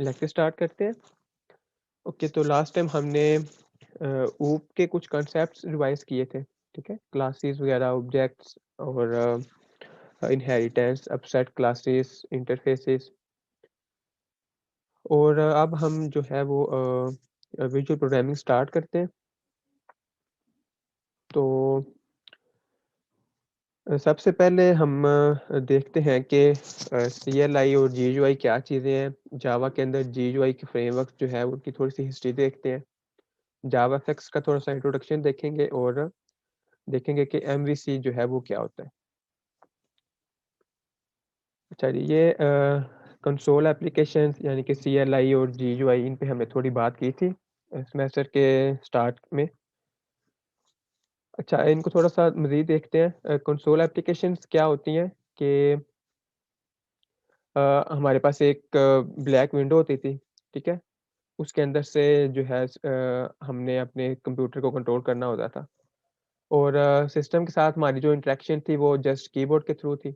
Lecture start करते हैं। Okay, तो लास्ट टाइम हमने ऊप के कुछ कॉन्सेप्ट्स रिवाइज किए थे, ठीक है? क्लासेस वगैरह, ऑब्जेक्ट्स और इनहेरिटेंस, सबसेट क्लासेस, इंटरफेसेस। और अब हम जो है वो विजुअल प्रोग्रामिंग स्टार्ट करते हैं। तो सबसे पहले हम देखते हैं कि CLI और GUI क्या चीज़ें हैं। जावा के अंदर GUI के फ्रेमवर्क जो है उनकी थोड़ी सी हिस्ट्री देखते हैं। जावाफेक्स का थोड़ा-सा इंट्रोडक्शन देखेंगे और देखेंगे कि MVC जो है वो क्या होता है। अच्छा जी, ये कंसोल एप्लीकेशंस यानी कि CLI और GUI इन पे हमने थोड़ी बात की थी सेमेस्टर के स्टार्ट में। अच्छा, इनको थोड़ा-सा मज़ीद देखते हैं। कंसोल एप्लीकेशंस क्या होती हैं कि हमारे पास एक ब्लैक विंडो होती थी, ठीक है? उसके अंदर से जो है हमने अपने कंप्यूटर को कंट्रोल करना होता था और सिस्टम के साथ हमारी जो इंटरेक्शन थी वो जस्ट कीबोर्ड के थ्रू थी।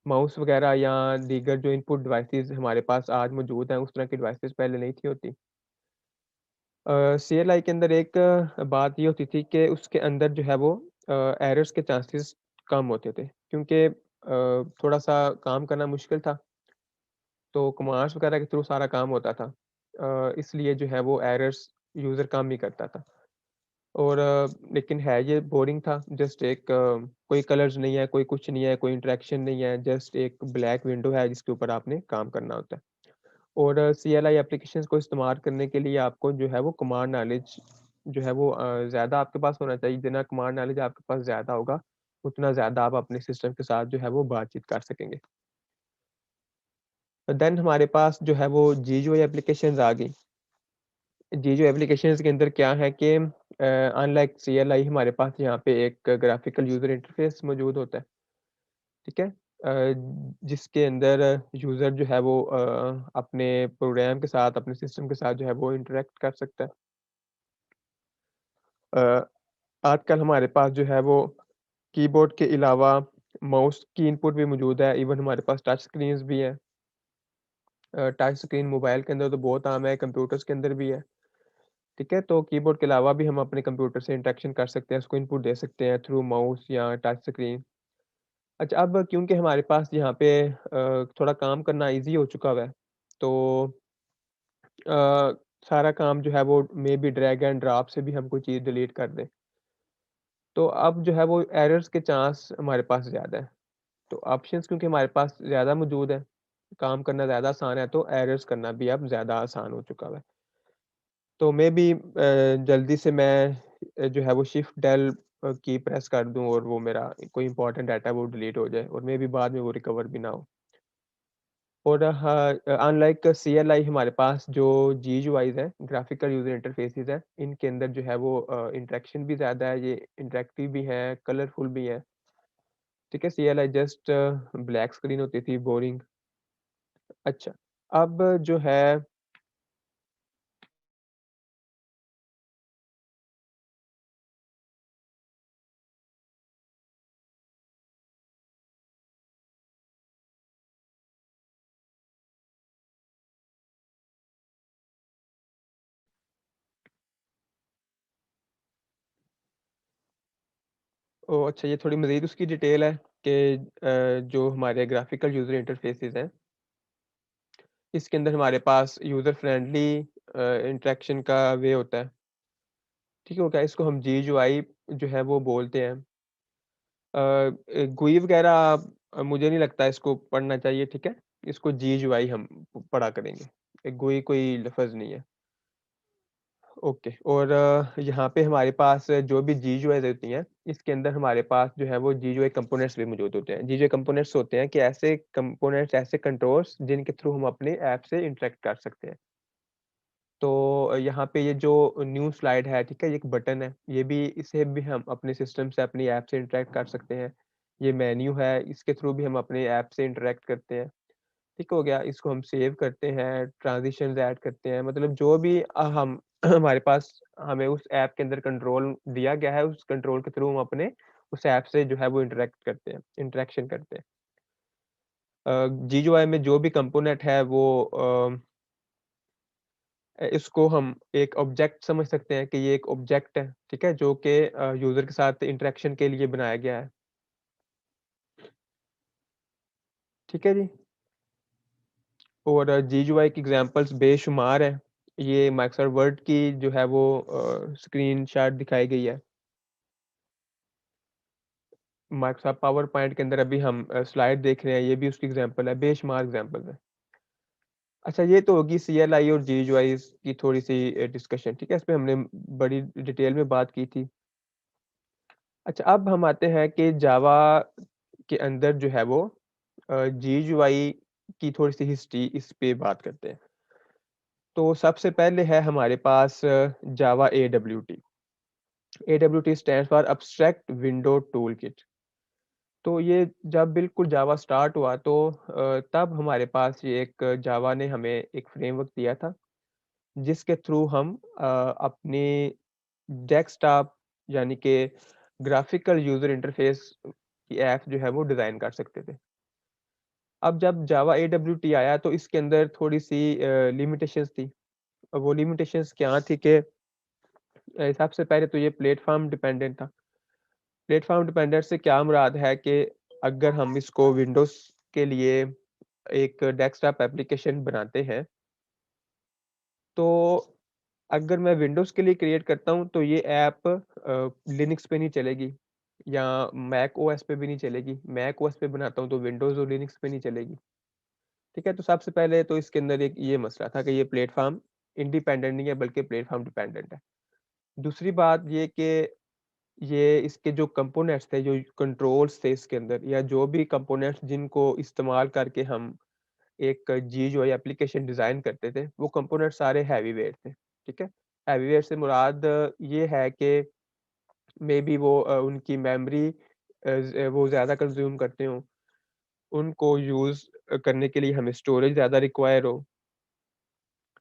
माउस वगैरह या दीगर जो इनपुट डिवाइसेज़ हमारे पास आज मौजूद हैं, उस तरह की डिवाइसेज़ पहले नहीं थी होती। CLI के अंदर एक बात ये होती थी कि उसके अंदर जो है वो एरर्स के चांसेस कम होते थे क्योंकि थोड़ा-सा काम करना मुश्किल था, तो कमांड्स वगैरह के थ्रू सारा काम होता था। इसलिए जो है वो एरर्स यूज़र कम ही करता था और लेकिन है ये बोरिंग था। जस्ट एक कोई कलर्स नहीं है, कोई कुछ नहीं है, कोई इंटरैक्शन नहीं है, जस्ट एक ब्लैक विंडो है जिसके ऊपर आपने काम करना होता है। और CLI एप्लीकेशंस को इस्तेमाल करने के लिए आपको जो है वो कमांड नॉलेज जो है वो ज़्यादा आपके पास होना चाहिए। जितना कमांड नॉलेज आपके पास ज़्यादा होगा, उतना ज़्यादा आप अपने सिस्टम के साथ जो है वो बातचीत कर सकेंगे। देन हमारे पास जो है वो GUI एप्लीकेशंस आ गई। GUI एप्लीकेशंस के अंदर क्या है कि अनलाइक CLI हमारे पास यहाँ पे एक ग्राफिकल यूज़र इंटरफेस मौजूद होता है, ठीक है? जिसके अंदर यूज़र जो है वो अपने प्रोग्राम के साथ, अपने सिस्टम के साथ जो है वो इंटरैक्ट कर सकता है। अ, आजकल हमारे पास जो है वो कीबोर्ड के अलावा माउस की इनपुट भी मौजूद है, इवन हमारे पास टच स्क्रीन्स भी हैं। टच स्क्रीन मोबाइल के अंदर तो बहुत आम है, कंप्यूटर्स के अंदर भी है, ठीक है? तो कीबोर्ड के अलावा भी हम अपने कंप्यूटर से इंटरेक्शन कर सकते हैं, उसको इनपुट दे सकते हैं थ्रू माउस या टच स्क्रीन। अच्छा, अब क्योंकि हमारे पास यहाँ पे थोड़ा काम करना ईज़ी हो चुका हुआ है, तो अ, सारा काम जो है वो मेबी ड्रैग एंड ड्रॉप से भी हम कोई चीज़ डिलीट कर दें। तो अब जो है वो एरर्स के चांस हमारे पास ज़्यादा है। तो ऑप्शंस क्योंकि हमारे पास ज़्यादा मौजूद है, काम करना ज़्यादा आसान है, तो एरर्स करना भी अब ज़्यादा आसान हो चुका है। तो मेबी जल्दी से मैं जो है वो शिफ्ट डेल की प्रेस कर दूँ और वो मेरा कोई इम्पोर्टेंट डाटा वो डिलीट हो जाए और मेबी बाद में वो रिकवर भी ना हो। और हाँ, अनलाइक CLI हमारे पास जो GUIs हैं, ग्राफिकल यूज़र इंटरफेसेस हैं, इनके अंदर जो है वो इंटरेक्शन भी ज़्यादा है, ये इंटरैक्टिव भी है, कलरफुल भी है, ठीक है? CLI जस्ट ब्लैक स्क्रीन होती थी, बोरिंग। अच्छा, अब जो है ओह! अच्छा, ये थोड़ी मज़ीद उसकी डिटेल है कि जो हमारे ग्राफिकल यूज़र इंटरफेसेस हैं, इसके अंदर हमारे पास यूज़र फ्रेंडली इंटरैक्शन का वे होता है, ठीक हो गया? इसको हम GUI जो है वो बोलते हैं। GUI वगैरह मुझे नहीं लगता इसको पढ़ना चाहिए, ठीक है? इसको GUI हम पढ़ा करेंगे। GUI कोई लफ़्ज़ नहीं है। ओके, और यहाँ पे हमारे पास जो भी GUIs होती हैं, इसके अंदर हमारे पास जो है वो GUI कंपोनेंट्स भी मौजूद होते हैं। GUI कंपोनेंट्स होते हैं कि ऐसे कंपोनेंट्स, ऐसे कंट्रोल्स जिनके थ्रू हम अपने ऐप से इंटरैक्ट कर सकते हैं। तो यहाँ पे ये जो न्यू स्लाइड है, ठीक है? ये एक बटन है, ये भी इसे भी हम अपने सिस्टम से, अपनी ऐप से इंटरैक्ट कर सकते हैं। ये मेन्यू है, इसके थ्रू भी हम अपने ऐप से इंटरैक्ट करते हैं। ठीक हो गया, इसको हम सेव करते हैं, ट्रांज़िशंस ऐड करते हैं, मतलब जो भी हम हमारे पास हमें उस ऐप के अंदर कंट्रोल दिया गया है, उस कंट्रोल के थ्रू हम अपने उस ऐप से जो है वो इंटरैक्ट करते हैं, इंटरैक्शन करते हैं। GUI में जो भी कंपोनेंट है वो इसको हम एक ऑब्जेक्ट समझ सकते हैं कि ये एक ऑब्जेक्ट है, ठीक है? जो कि यूज़र के साथ इंटरेक्शन के लिए बनाया गया है। ठीक है जी? और GUI की एग्ज़ाम्पल्स बेशुमार हैं। ये माइक्रोसॉफ्ट वर्ड की जो है वो स्क्रीनशॉट दिखाई गई है। माइक्रोसॉफ्ट पावर पॉइंट के अंदर अभी हम स्लाइड देख रहे हैं, ये भी उसकी एग्ज़ाम्पल है, बेशुमार एग्ज़ाम्पल्स हैं। अच्छा, ये तो होगी CLI और GUIs की थोड़ी-सी डिस्कशन, ठीक है? इस पे हमने बड़ी डिटेल में बात की थी। अच्छा, अब हम आते हैं कि जावा के अंदर जो है वो GUI की थोड़ी-सी हिस्ट्री, इस पे बात करते हैं। तो सबसे पहले है हमारे पास जावा AWT। AWT stands for abstract window toolkit. तो ये जब बिल्कुल जावा स्टार्ट हुआ तो तब हमारे पास ये एक जावा ने हमें एक फ्रेमवर्क दिया था, जिसके थ्रू हम अपनी डेस्कटॉप यानी कि ग्राफिकल यूज़र इंटरफ़ेस की ऐप जो है वो डिज़ाइन कर सकते थे। अब जब जावा AWT आया तो इसके अंदर थोड़ी-सी लिमिटेशंस थी। अब वो लिमिटेशंस क्या थी कि सबसे पहले तो ये प्लेटफ़ॉर्म डिपेंडेंट था। प्लेटफ़ॉर्म डिपेंडेंट से क्या मुराद है कि अगर हम इसको विंडोज़ के लिए एक डेस्कटॉप एप्लीकेशन बनाते हैं, तो अगर मैं विंडोज़ के लिए क्रिएट करता हूँ तो ये ऐप लिनक्स पे नहीं चलेगी या मैक ओएस पे भी नहीं चलेगी। मैक ओएस पे बनाता हूँ तो विंडोज़ और लिनक्स पे नहीं चलेगी। ठीक है? तो सबसे पहले तो इसके अंदर एक ये मसला था कि ये प्लेटफ़ॉर्म इंडिपेंडेंट नहीं है बल्कि प्लेटफ़ॉर्म डिपेंडेंट है। दूसरी बात ये कि ये इसके जो कंपोनेंट्स थे, जो कंट्रोल्स थे इसके अंदर या जो भी कंपोनेंट्स जिनको इस्तेमाल करके हम एक GUI एप्लीकेशन डिज़ाइन करते थे, वो कंपोनेंट सारे हैवी वेट थे, ठीक है? हैवी वेट से मुराद ये है कि मेबी वो उनकी मेमोरी वो ज़्यादा कंज़्यूम करते हों, उनको यूज़ करने के लिए हमें स्टोरेज ज़्यादा रिक्वायर हो,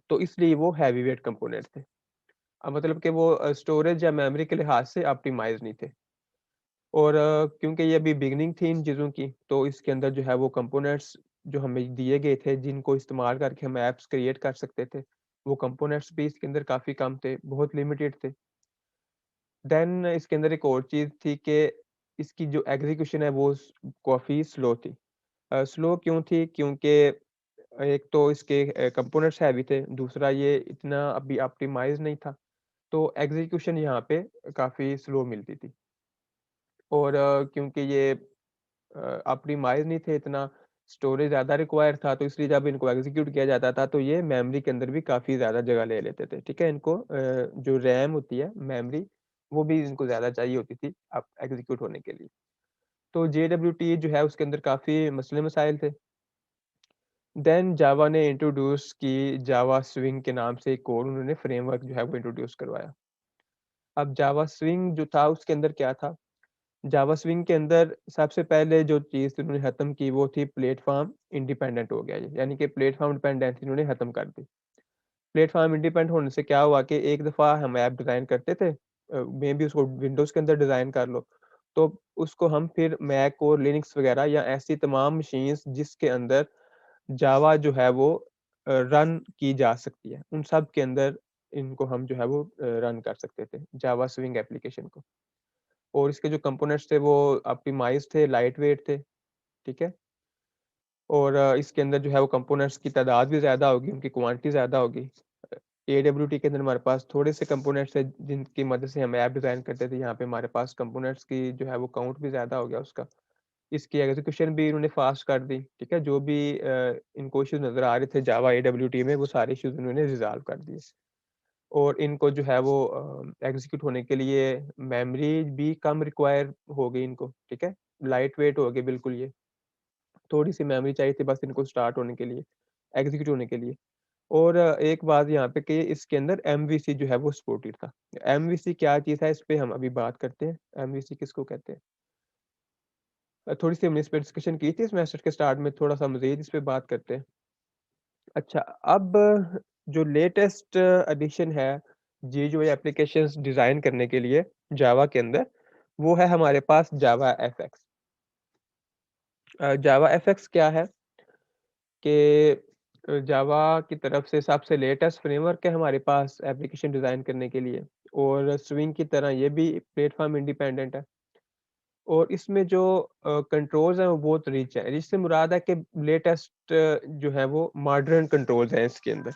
तो इसलिए वो हैवी वेट कंपोनेंट थे। मतलब कि वो स्टोरेज या मेमोरी के लिहाज से ऑप्टिमाइज़ नहीं थे। और क्योंकि ये अभी बिगिनिंग थी इन चीज़ों की, तो इसके अंदर जो है वो कंपोनेंट्स जो हमें दिए गए थे, जिनको इस्तेमाल करके हम ऐप्स क्रिएट कर सकते थे, वो कंपोनेंट्स भी इसके अंदर काफ़ी कम थे, बहुत लिमिटेड थे। देन इसके अंदर एक और चीज़ थी कि इसकी जो एग्ज़ीक्यूशन है वो काफ़ी स्लो थी। स्लो क्यों थी? क्योंकि एक तो इसके कंपोनेंट्स हैवी थे, दूसरा ये इतना अभी ऑप्टिमाइज़ नहीं था, तो एग्ज़ीक्यूशन यहाँ पे काफ़ी स्लो मिलती थी। और क्योंकि ये ऑप्टिमाइज़ नहीं थे इतना, स्टोरेज ज़्यादा रिक्वायर था, तो इसलिए जब इनको एग्ज़ीक्यूट किया जाता था, तो ये मेमोरी के अंदर भी काफ़ी ज़्यादा जगह ले लेते थे, ठीक है? इनको जो रैम होती है, मेमोरी, वो भी इनको ज़्यादा चाहिए होती थी एग्ज़ीक्यूट होने के लिए। तो JWT जो है, उसके अंदर काफ़ी मसले-मसाइल थे। देन जावा ने इंट्रोड्यूस की जावा स्विंग के नाम से एक और उन्होंने फ्रेमवर्क जो है, वो इंट्रोड्यूस करवाया। अब जावा स्विंग जो था, उसके अंदर क्या था? जावा स्विंग के अंदर सबसे पहले जो चीज़ इन्होंने ख़त्म की वो थी प्लेटफ़ॉर्म इंडिपेंडेंट हो गया ये, यानी कि प्लेटफ़ॉर्म डिपेंडेंसी इन्होंने ख़त्म कर दी। प्लेटफ़ॉर्म इंडिपेंडेंट होने से क्या हुआ कि एक दफ़ा हम ऐप डिज़ाइन करते थे मेबी उसको विंडोज़ के अंदर डिज़ाइन कर लो, तो उसको हम फिर मैक और लिनक्स वग़ैरह या ऐसी तमाम मशीन्स जिसके अंदर जावा जो है वो रन की जा सकती है, उन सब के अंदर इनको हम जो है वो रन कर सकते थे, जावा स्विंग एप्लीकेशन को। और इसके जो कंपोनेंट्स थे वो ऑप्टिमाइज़ थे, लाइट वेट थे, ठीक है? और इसके अंदर जो है वो कंपोनेंट्स की तादाद भी ज़्यादा होगी, उनकी क्वांटिटी ज़्यादा होगी। AWT के अंदर हमारे पास थोड़े से कंपोनेंट्स हैं जिनकी मदद से हम ऐप डिज़ाइन करते थे, यहाँ पे हमारे पास कंपोनेंट्स की जो है वो काउंट भी ज़्यादा हो गया उसका। इसकी एग्ज़ीक्यूशन भी इन्होंने फ़ास्ट कर दी, ठीक है? जो भी इनको इश्यूज़ नज़र आ रहे थे जावा AWT में, वो सारे इश्यूज़ इन्होंने रिज़ॉल्व कर दिए। और इनको जो है वो एग्ज़ीक्यूट होने के लिए मेमोरी भी कम रिक्वायर हो गई इनको, ठीक है? लाइट वेट हो गए बिल्कुल ये। थोड़ी-सी मेमोरी चाहिए थी बस इनको स्टार्ट होने के लिए, एग्ज़ीक्यूट होने के लिए। और एक बात यहाँ पे कि इसके अंदर एमवीसी जो है वो सपोर्टेड था। एमवीसी क्या चीज़ है इस पे हम अभी बात करते हैं, एमवीसी किसको कहते हैं? थोड़ी-सी हमने इस पे डिस्कशन की थी सेमेस्टर के स्टार्ट में, थोड़ा-सा मज़ीद इस पे बात करते हैं। अच्छा, अब जो लेटेस्ट एडिशन है, ये जो एप्लीकेशंस डिज़ाइन करने के लिए जावा के अंदर, वो है हमारे पास जावा एफएक्स। जावा एफएक्स क्या है कि जावा की तरफ से सबसे लेटेस्ट फ्रेमवर्क है हमारे पास एप्लीकेशन डिज़ाइन करने के लिए, और स्विंग की तरह ये भी प्लेटफ़ॉर्म इंडिपेंडेंट है। और इसमें जो कंट्रोल्स हैं वो बहुत रिच है। रिच से मुराद है कि लेटेस्ट जो है वो मॉडर्न कंट्रोल्स हैं इसके अंदर।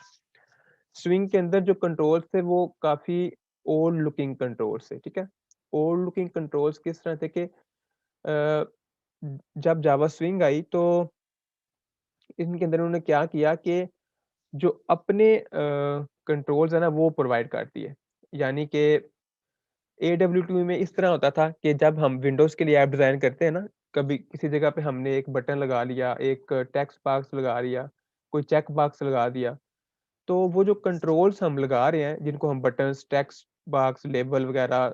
स्विंग के अंदर जो कंट्रोल्स थे वो काफ़ी ओल्ड लुकिंग कंट्रोल्स थे, ठीक है? ओल्ड लुकिंग कंट्रोल्स किस तरह थे कि जब जावा स्विंग आई तो इनके अंदर उन्होंने क्या किया कि जो अपने कंट्रोल्स है ना वो प्रोवाइड करती है। यानी कि AW2 में इस तरह होता था कि जब हम विंडोज़ के लिए ऐप डिज़ाइन करते हैं ना, कभी किसी जगह पे हमने एक बटन लगा लिया, एक टेक्स्ट बॉक्स लगा लिया, कोई चेक बॉक्स लगा दिया, तो वो जो कंट्रोल्स हम लगा रहे हैं, जिनको हम बटन्स, टेक्स्ट बॉक्स, लेबल वगैरह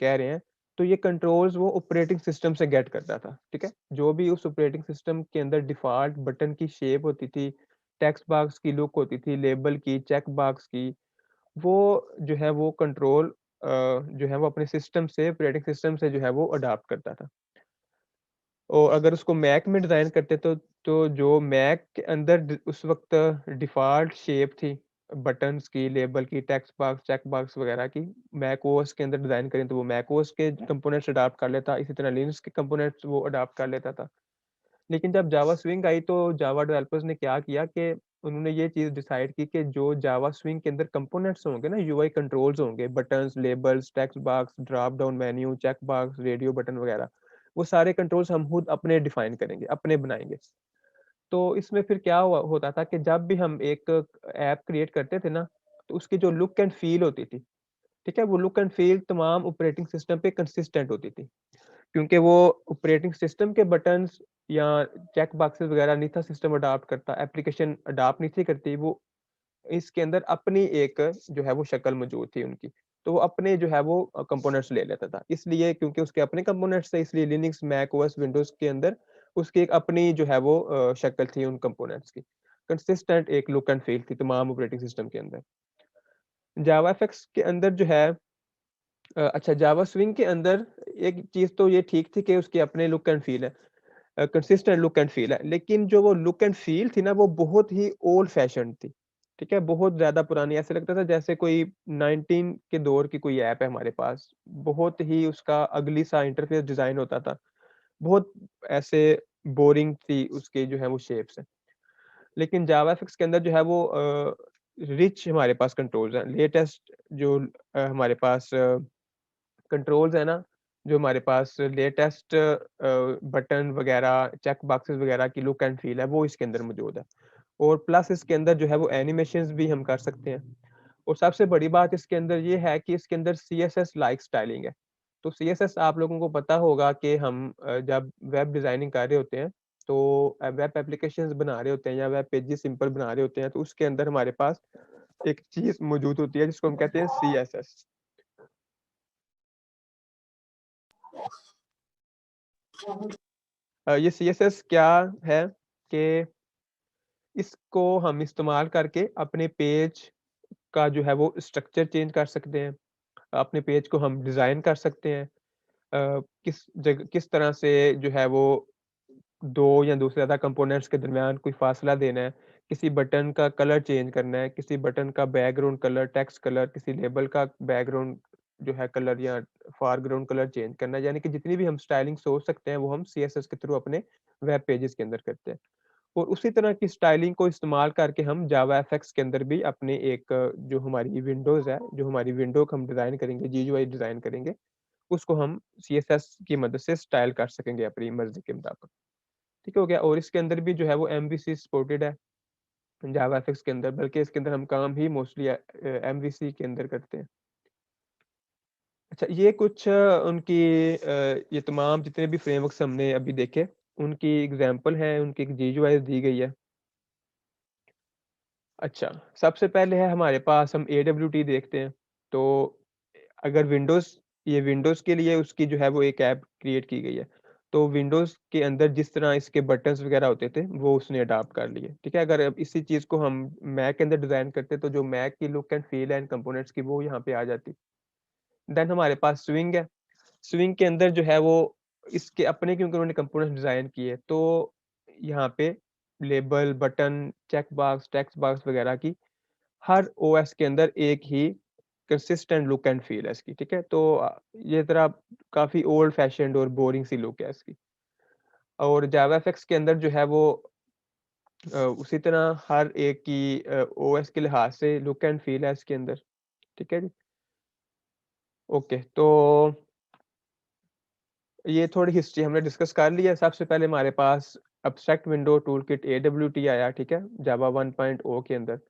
कह रहे हैं, तो ये कंट्रोल्स वो ऑपरेटिंग सिस्टम से गेट करता था, ठीक है? जो भी उस ऑपरेटिंग सिस्टम के अंदर डिफ़ॉल्ट बटन की शेप होती थी, टेक्स्ट बॉक्स की लुक होती थी, लेबल की, चेक बॉक्स की, वो जो है वो कंट्रोल जो है वो अपने सिस्टम से ऑपरेटिंग सिस्टम से जो है वो अडॉप्ट करता था। और अगर उसको मैक में डिज़ाइन करते तो जो मैक के अंदर उस वक़्त डिफ़ॉल्ट शेप थी बटन्स की, लेबल की, टेक्स्ट बॉक्स, चेक बॉक्स वग़ैरह की, मैक ओएस के अंदर डिज़ाइन करें तो वो मैक ओएस के कंपोनेंट्स अडॉप्ट कर लेता, इसी तरह लिनक्स के कंपोनेंट्स वो अडॉप्ट कर लेता था। लेकिन जब जावा स्विंग आई तो जावा डेवलपर्स ने क्या किया कि उन्होंने ये चीज़ डिसाइड की कि जो जावा स्विंग के अंदर कंपोनेंट्स होंगे ना, यूआई कंट्रोल्स होंगे, buttons, labels, text box, drop down menu, check box, radio button वगैरह, वो सारे कंट्रोल्स हम खुद अपने डिफाइन करेंगे, अपने बनाएँगे। तो इसमें फिर क्या हुआ होता था कि जब भी हम एक ऐप क्रिएट करते थे ना, तो उसकी जो लुक एंड फील होती थी, ठीक है? वो लुक एंड फील तमाम ऑपरेटिंग सिस्टम पे कंसिस्टेंट होती थी। क्योंकि वो ऑपरेटिंग सिस्टम के बटन्स या चेक बॉक्सेस वगैरह नहीं था सिस्टम अडॉप्ट करता, एप्लीकेशन अडॉप्ट नहीं थी करती, वो इसके अंदर अपनी एक जो है वो शक्ल मौजूद थी उनकी। तो वो अपने जो है वो कंपोनेंट्स ले लेता था। इसलिए क्योंकि उसके अपने कंपोनेंट्स थे इसलिए लिनक्स, मैक ओएस, विंडोज़ के अंदर उसकी एक अपनी जो है वो शक्ल थी उन कंपोनेंट्स की। कंसिस्टेंट एक लुक एंड फील थी तमाम ऑपरेटिंग सिस्टम के अंदर। जावा एफएक्स के अंदर जो है अच्छा जावा स्विंग के अंदर एक चीज़ तो ये ठीक थी कि उसके अपने लुक एंड फील है। कंसिस्टेंट लुक एंड फील है। लेकिन जो वो लुक एंड फील थी ना वो बहुत ही ओल्ड फैशन्ड थी। ठीक है? बहुत ज़्यादा पुरानी ऐसा लगता था जैसे कोई 19 के दौर की कोई ऐप है हमारे पास। बहुत ही उसका अगली सा इंटरफ़ेस डिज़ाइन होता था। बहुत ऐसे बोरिंग थी उसकी जो है वो शेप्स। लेकिन जावाफिक्स के अंदर जो है वो रिच हमारे पास कंट्रोल्स हैं। लेटेस्ट जो हमारे पास कंट्रोल्स है ना, जो हमारे पास लेटेस्ट बटन वगैरह, चेक बॉक्सेस वगैरह की लुक एंड फील है, वो इसके अंदर मौजूद है। और प्लस इसके अंदर जो है वो एनिमेशंस भी हम कर सकते हैं। और सबसे बड़ी बात इसके अंदर ये है कि इसके अंदर सीएसएस लाइक स्टाइलिंग है। तो सीएसएस आप लोगों को पता होगा कि हम जब वेब डिज़ाइनिंग कर रहे होते हैं, तो वेब एप्लीकेशंस बना रहे होते हैं या वेब पेजेस सिंपल बना रहे होते हैं, तो उसके अंदर हमारे पास एक चीज़ मौजूद होती है जिसको हम कहते हैं सीएसएस। ये सीएसएस क्या है कि इसको हम इस्तेमाल करके अपने पेज का जो है वो स्ट्रक्चर चेंज कर सकते हैं। अपने पेज को हम डिज़ाइन कर सकते हैं। किस तरह से जो है वो 2 या 2 से ज़्यादा कंपोनेंट्स के दरमियान कोई फ़ासला देना है, किसी बटन का कलर चेंज करना है, किसी बटन का बैकग्राउंड कलर, टेक्स्ट कलर, किसी लेबल का बैकग्राउंड जो है कलर या फ़ोरग्राउंड कलर चेंज करना है। यानी कि जितनी भी हम स्टाइलिंग सोच सकते हैं, वो हम सीएसएस के थ्रू अपने वेब पेजेज़ के अंदर करते हैं। और उसी तरह की स्टाइलिंग को इस्तेमाल करके हम जावा एफएक्स के अंदर भी अपने एक जो हमारी विंडोज़ है, जो हमारी विंडो को हम डिज़ाइन करेंगे, जीयूआई डिज़ाइन करेंगे, उसको हम सीएसएस की मदद से स्टाइल कर सकेंगे अपनी मर्ज़ी के मुताबिक। ठीक हो गया? और इसके अंदर भी जो है वो एमवीसी सपोर्टेड है, जावा एफएक्स के अंदर, बल्कि इसके अंदर हम काम ही मोस्टली एमवीसी के अंदर करते हैं। अच्छा ये कुछ उनकी ये तमाम जितने भी फ्रेमवर्क्स हमने अभी देखे, उनकी एग्ज़ाम्पल है, उनकी एक जीयूआई दी गई है। अच्छा, सबसे पहले है हमारे पास हम एडब्ल्यूटी देखते हैं। तो अगर विंडोज़ के लिए उसकी जो है वो एक ऐप क्रिएट की गई है। तो विंडोज़ के अंदर जिस तरह इसके बटन्स वगैरह होते थे, वो उसने अडॉप्ट कर लिए, ठीक है? अगर अब इसी चीज़ को हम मैक के अंदर डिज़ाइन करते तो जो मैक की look and feel and components की वो यहाँ पे आ जाती। देन हमारे पास स्विंग है। स्विंग के अंदर जो है वो इसके अपने क्योंकि उन्होंने कंपोनेंट्स डिज़ाइन किए, तो यहाँ पे label, button, check box, text box वगैरह की हर ओएस के अंदर एक ही कंसिस्टेंट लुक एंड फील है इसकी, ठीक है? तो ये ज़रा काफ़ी ओल्ड फैशन्ड और बोरिंग सी लुक है इसकी। और जावाफएक्स के अंदर जो है वो उसी तरह हर एक की ओएस के लिहाज से लुक एंड फील है इसके अंदर, ठीक है जी? ओके, तो ये थोड़ी हिस्ट्री हमने डिस्कस कर ली है। सबसे पहले हमारे पास एब्स्ट्रैक्ट विंडो टूलकिट एडब्ल्यूटी आया, ठीक है? जावा 1.0 के अंदर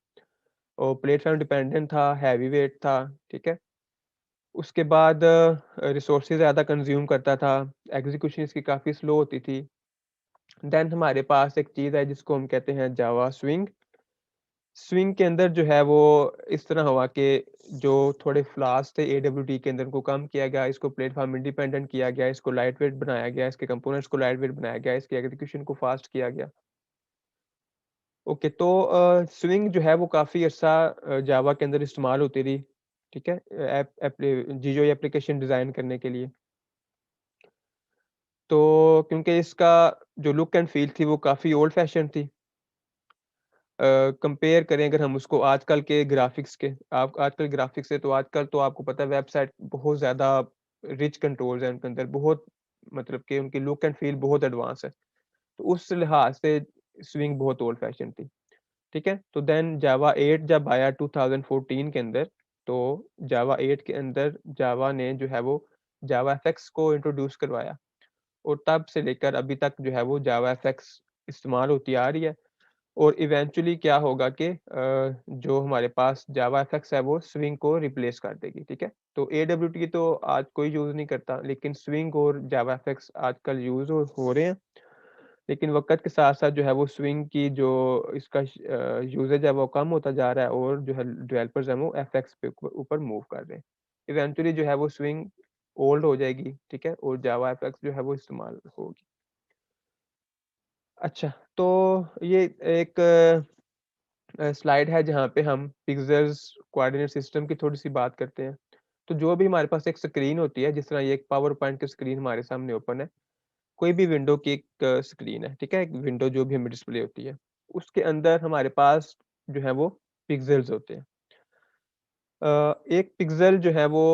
और प्लेटफ़ॉर्म डिपेंडेंट था, हैवी वेट था, ठीक है? उसके बाद रिसोर्सेज़ ज़्यादा कंज़्यूम करता था, एग्ज़ीक्यूशन इसकी काफ़ी स्लो होती थी। देन हमारे पास एक चीज़ है जिसको हम कहते हैं जावा स्विंग। स्विंग के अंदर जो है वो इस तरह हुआ कि जो थोड़े फ्लॉज़ थे एडब्ल्यूटी के अंदर उनको कम किया गया, इसको प्लेटफ़ॉर्म इंडिपेंडेंट किया गया, इसको लाइट वेट बनाया गया, इसके कंपोनेंट्स को लाइट वेट बनाया गया, इसके एग्ज़ीक्यूशन को फ़ास्ट किया गया। ओके, तो स्विंग जो है वो काफ़ी अर्सा जावा के अंदर इस्तेमाल होती रही, ठीक है? App apply GUI application design करने के लिए। तो क्योंकि इसका जो लुक एंड फ़ील थी वो काफ़ी ओल्ड फैशन थी। कंपेयर करें अगर हम उसको आजकल के ग्राफ़िक्स के आप आजकल ग्राफ़िक्स से तो आजकल तो आपको पता है वेबसाइट बहुत ज़्यादा रिच कंट्रोल्स हैं उनके अंदर, बहुत मतलब कि उनकी लुक एंड फ़ील बहुत एडवांस है। तो उस लिहाज़ से स्विंग बहुत ओल्ड फैशन थी, ठीक है? तो देन जावा 8 जब आया 2014 के अंदर, तो जावा 8 के अंदर जावा ने जो है वो जावाफएक्स को इंट्रोड्यूस करवाया और तब से लेकर अभी तक जो है वो जावाफएक्स इस्तेमाल होती आ रही है। और इवेंचुअली क्या होगा कि जो हमारे पास जावाफएक्स है वो स्विंग को रिप्लेस कर देगी, ठीक है? तो एडब्ल्यूटी तो आज कोई यूज़ नहीं करता, लेकिन स्विंग और जावाफएक्स आजकल यूज़ हो रहे हैं। लेकिन वक़्त के साथ-साथ जो है वो स्विंग की जो इसका यूसेज है वो कम होता जा रहा है और जो है डेवलपर्स हैं वो एफएक्स पे ऊपर मूव कर रहे हैं। इवेंचुअली जो है वो स्विंग ओल्ड हो जाएगी, ठीक है? और जावा एफएक्स जो है वो इस्तेमाल होगी। अच्छा, तो ये एक स्लाइड है जहाँ पे हम पिक्सेल्स कोऑर्डिनेट सिस्टम की थोड़ी-सी बात करते हैं। तो जो भी हमारे पास एक स्क्रीन होती है, जिस तरह ये एक पावर पॉइंट की स्क्रीन हमारे सामने ओपन है, कोई भी विंडो की एक स्क्रीन है, ठीक है? एक विंडो जो भी हमें डिस्प्ले होती है। उसके अंदर हमारे पास जो है वो पिक्सेल्स होते हैं। एक पिक्सेल जो है वो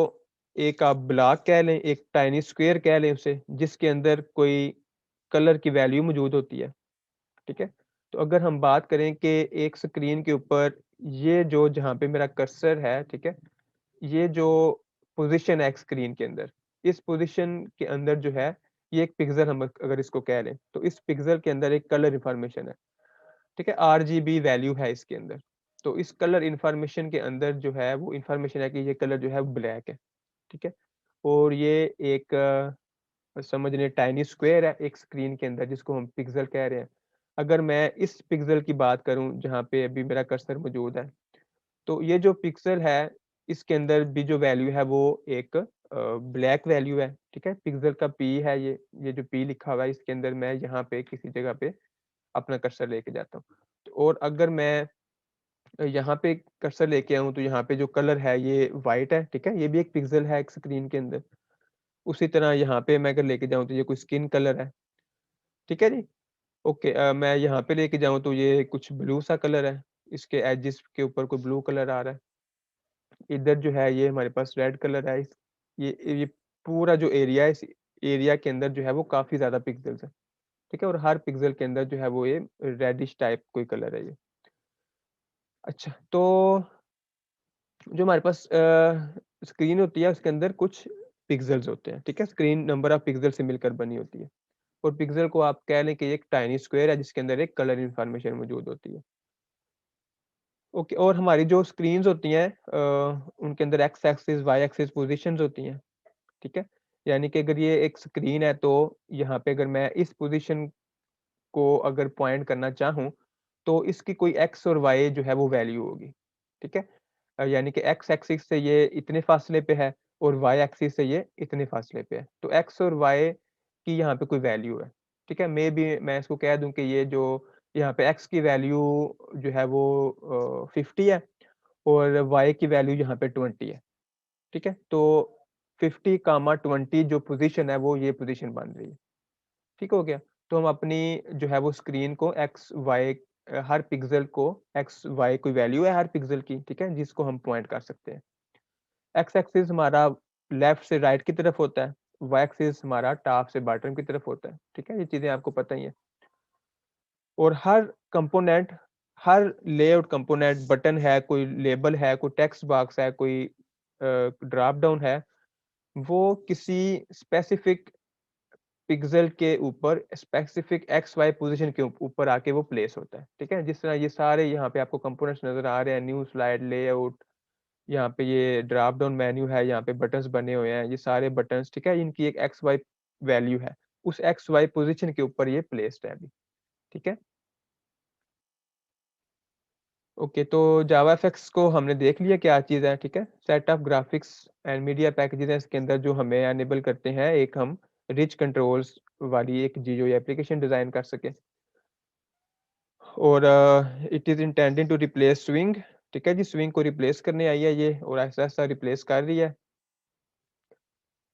एक आप ब्लॉक कह लें, एक टाइनी स्क्वायर कह लें उसे, जिसके अंदर कोई कलर की वैल्यू मौजूद होती है, ठीक है? तो अगर हम बात करें कि एक स्क्रीन के ऊपर ये जो जहाँ पे मेरा कर्सर है, ठीक है? ये जो पोज़ीशन है स्क्रीन के अंदर, इस पोज़ीशन के अंदर जो है, ये एक पिक्सेल हम अगर इसको कह लें, तो इस पिक्सेल के अंदर एक कलर इन्फॉर्मेशन है, ठीक है? आरजीबी वैल्यू है इसके अंदर। तो इस कलर इन्फॉर्मेशन के अंदर जो है, वो इन्फॉर्मेशन है कि ये कलर जो है वो ब्लैक है, ठीक है? और ये एक समझ लें टाइनी स्क्वायर है एक स्क्रीन के अंदर जिसको हम पिक्सेल कह रहे हैं। अगर मैं इस पिक्सेल की बात करूँ, जहाँ पे अभी मेरा कर्सर मौजूद है, तो ये जो पिक्सेल है, इसके अंदर भी जो वैल्यू है वो एक ब्लैक वैल्यू है, ठीक है? पिक्सेल का पी है ये जो पी लिखा हुआ है इसके अंदर मैं यहाँ पे किसी जगह पे अपना कर्सर लेके जाता हूँ। तो और अगर मैं यहाँ पे कर्सर लेके आऊँ तो यहाँ पे जो कलर है ये व्हाइट है, ठीक है? ये भी एक पिक्सेल है एक स्क्रीन के अंदर। उसी तरह यहाँ पे मैं अगर लेके जाऊँ तो ये कोई स्किन कलर है, ठीक है जी? ओके, मैं यहाँ पे लेके जाऊँ तो ये कुछ ब्लू सा कलर है, इसके एजेस के ऊपर कोई ब्लू कलर आ रहा है। इधर जो है ये हमारे पास रेड कलर है। ये पूरा जो एरिया है, इस एरिया के अंदर जो है वो काफ़ी ज़्यादा पिक्सेल्स हैं, ठीक है? और हर पिक्सेल के अंदर जो है वो ये रेडिश टाइप कोई कलर है ये। अच्छा, तो जो हमारे पास स्क्रीन होती है उसके अंदर कुछ पिक्सेल्स होते हैं, ठीक है? स्क्रीन नंबर ऑफ पिक्सेल से मिलकर बनी होती है और पिक्सेल को आप कह लें कि एक टाइनी स्क्वायर है जिसके अंदर एक कलर इन्फॉर्मेशन मौजूद होती है। ओके, और हमारी जो स्क्रीन्स होती हैं उनके अंदर X axis, Y axis positions होती हैं, ठीक है? यानी कि अगर ये एक स्क्रीन है तो यहाँ पे अगर मैं इस पोज़ीशन को अगर पॉइंट करना चाहूँ, तो इसकी कोई एक्स और वाई जो है वो वैल्यू होगी, ठीक है? यानी कि एक्स एक्सिस से ये इतने फ़ासले पे है और वाई एक्सिस से ये इतने फ़ासले पे है। तो एक्स और वाई की यहाँ पे कोई वैल्यू है, ठीक है? मेबी मैं इसको कह दूँ कि ये जो यहाँ पे एक्स की वैल्यू जो है वो 50 है और वाई की वैल्यू यहाँ पे 20 है, ठीक है? तो 50 20 जो पोज़ीशन है वो ये पोज़ीशन बन रही है, ठीक हो गया? तो हम अपनी जो है वो स्क्रीन को एक्स वाई हर पिक्सल को एक्स वाई कोई वैल्यू है हर पिक्सल की, ठीक है, जिसको हम पॉइंट कर सकते हैं। एक्स एक्सिस हमारा लेफ्ट से राइट की तरफ होता है, वाई एक्सिस हमारा टॉप से बॉटम की तरफ होता है, ठीक है, ये चीजें आपको पता ही है। और हर कंपोनेंट, हर लेआउट कंपोनेंट, बटन है, कोई लेबल है, कोई टेक्स्ट बॉक्स है, कोई ड्रॉप डाउन है, वो किसी स्पेसिफिक पिक्सल के ऊपर स्पेसिफिक एक्स वाई पोजीशन के ऊपर आके वो प्लेस होता है, ठीक है। जिस तरह ये सारे यहाँ पे आपको कंपोनेंट्स नजर आ रहे हैं, न्यू स्लाइड लेआउट, यहाँ पे ये ड्रॉप डाउन मेन्यू है, यहाँ पे बटन्स बने हुए हैं, ये सारे बटन्स, ठीक है, इनकी एक एक्स वाई वैल्यू है, उस एक्स वाई पोजीशन के ऊपर ये प्लेस्ड है अभी, ठीक है। ओके, तो जावा एफएक्स को हमने देख लिया क्या चीज़ है, ठीक है। Set of graphics and media packages हैं इसके अंदर जो हमें एनेबल करते हैं एक हम रिच कंट्रोल्स वाली एक GUI एप्लीकेशन डिज़ाइन कर सके। और it is intended to replace swing, ठीक है जी, स्विंग को रिप्लेस करने आई है ये और ऐसा-ऐसा रिप्लेस कर रही है।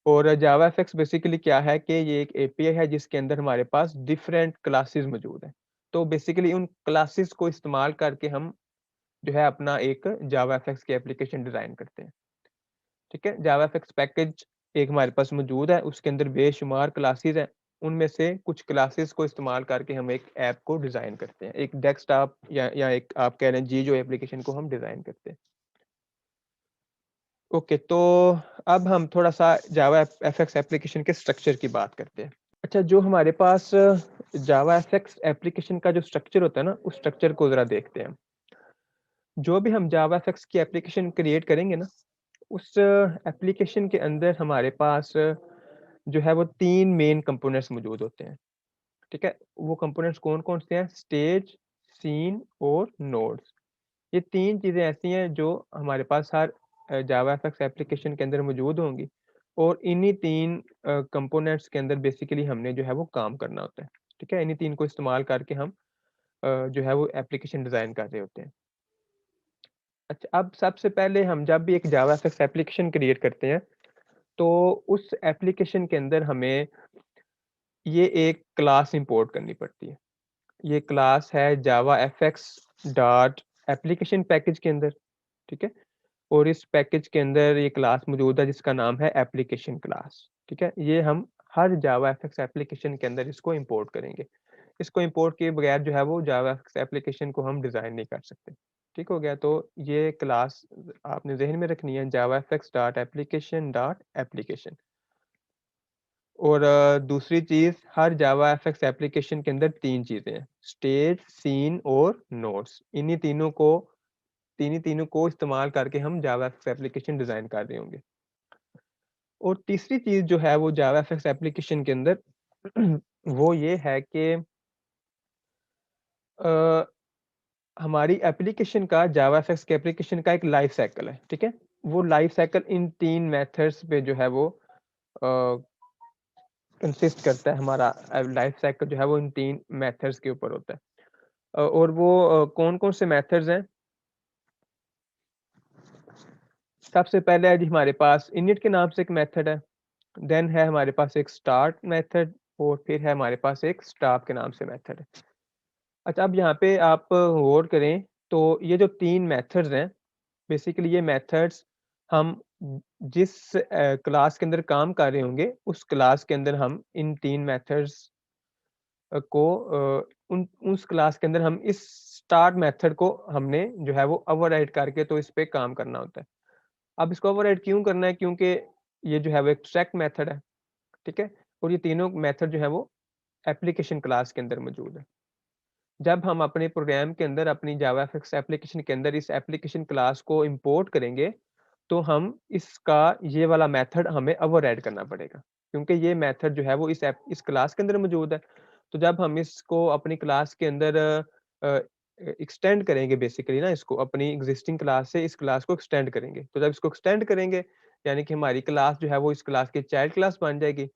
और जावा एफएक्स बेसिकली क्या है कि ये एक एपीआई है जिसके अंदर हमारे पास डिफरेंट क्लासेस मौजूद हैं। तो बेसिकली उन क्लासेस को इस्तेमाल करके हम जो है अपना एक जावा एफएक्स की एप्लीकेशन डिज़ाइन करते हैं, ठीक है। जावा एफएक्स पैकेज एक हमारे पास मौजूद है, उसके अंदर बेशुमार क्लासेस हैं, उनमें से कुछ क्लासेस को इस्तेमाल करके हम एक ऐप को डिज़ाइन करते हैं, एक डेस्कटॉप या एक आप कह रहे हैं जी जो एप्लीकेशन को हम डिज़ाइन करते हैं। ओके, तो अब हम थोड़ा-सा जावा एफएक्स एप्लीकेशन के स्ट्रक्चर की बात करते हैं। अच्छा, जो हमारे पास जावा एफएक्स एप्लीकेशन का जो स्ट्रक्चर होता है ना, उस स्ट्रक्चर को ज़रा देखते हैं। जो भी हम जावा एफएक्स की एप्लीकेशन क्रिएट करेंगे ना, उस एप्लीकेशन के अंदर हमारे पास जो है वो 3 मेन कंपोनेंट्स मौजूद होते हैं, ठीक है? वो कंपोनेंट्स कौन-कौन से हैं? स्टेज, सीन और नोड्स। ये 3 चीज़ें ऐसी हैं जो हमारे पास हर जावा एफएक्स एप्लीकेशन के अंदर मौजूद होंगी और इन्हीं 3 कंपोनेंट्स के अंदर बेसिकली हमने जो है वो काम करना होता है, ठीक है? इन्हीं 3 को इस्तेमाल करके हम जो है वो एप्लीकेशन डिज़ाइन कर रहे होते हैं। अच्छा, अब सबसे पहले हम जब भी एक जावा एफएक्स एप्लीकेशन क्रिएट करते हैं, तो उस एप्लीकेशन के अंदर हमें ये एक क्लास इंपोर्ट करनी पड़ती है। ये क्लास है JavaFX dot application package के अंदर, ठीक है? और इस पैकेज के अंदर ये क्लास मौजूद है जिसका नाम है एप्लीकेशन क्लास, ठीक है? ये हम हर जावा एफएक्स एप्लीकेशन के अंदर इसको इंपोर्ट करेंगे। इसको इंपोर्ट किए बगैर जो है वो जावा एफएक्स एप्लीकेशन को हम डिज़ाइन नहीं कर सकते। ठीक हो गया? तो ये क्लास आपने ज़हन में रखनी है JavaFX dot application dot application. और दूसरी चीज़ हर जावा एफएक्स एप्लीकेशन के अंदर 3 चीज़ें हैं, स्टेज, सीन और नोड्स। इन्हीं तीनों को इस्तेमाल करके हम जावा एफएक्स एप्लीकेशन डिज़ाइन कर रहे होंगे। और तीसरी चीज़ जो है वो जावा एफएक्स एप्लीकेशन के अंदर वो ये है कि अ, हमारी एप्लीकेशन का जावा एफएक्स के एप्लीकेशन का एक लाइफ साइकिल है, ठीक है? वो लाइफ साइकिल इन 3 मेथड्स पे जो है वो अ, कंसिस्ट करता है। हमारा लाइफ साइकिल जो है वो इन 3 मेथड्स के ऊपर होता है। और वो कौन-कौन से मेथड्स हैं? सबसे पहले है जी हमारे पास इनिट के नाम से एक मेथड है, देन है हमारे पास एक स्टार्ट मेथड और फिर है हमारे पास एक स्टॉप के नाम से मेथड है। अच्छा, अब यहाँ पे आप गौर करें तो ये जो 3 मेथड्स हैं, बेसिकली ये मेथड्स हम जिस क्लास के अंदर काम कर रहे होंगे, उस क्लास के अंदर हम इन 3 मेथड्स को उन उस क्लास के अंदर हम इस स्टार्ट मेथड को हमने जो है वो ओवरराइड करके तो इस पे काम करना होता है। अब इसको ओवरराइड क्यों करना है? क्योंकि ये जो है वो एब्स्ट्रैक्ट मेथड है, ठीक है? और ये तीनों मेथड जो है वो एप्लीकेशन क्लास के अंदर मौजूद है। जब हम अपने प्रोग्राम के अंदर अपनी जावा एफएक्स एप्लीकेशन के अंदर इस एप्लीकेशन क्लास को इंपोर्ट करेंगे, तो हम इसका ये वाला मेथड हमें ओवरराइड करना पड़ेगा, क्योंकि ये मेथड जो है वो इस क्लास के अंदर मौजूद है। तो जब हम इसको अपनी क्लास के अंदर अ, एक्सटेंड करेंगे बेसिकली ना इसको अपनी एक्जिस्टिंग क्लास से इस क्लास को एक्सटेंड करेंगे। तो जब इसको एक्सटेंड करेंगे, यानी कि हमारी क्लास जो है वो इस क्लास की चाइल्ड क्लास बन जाएगी।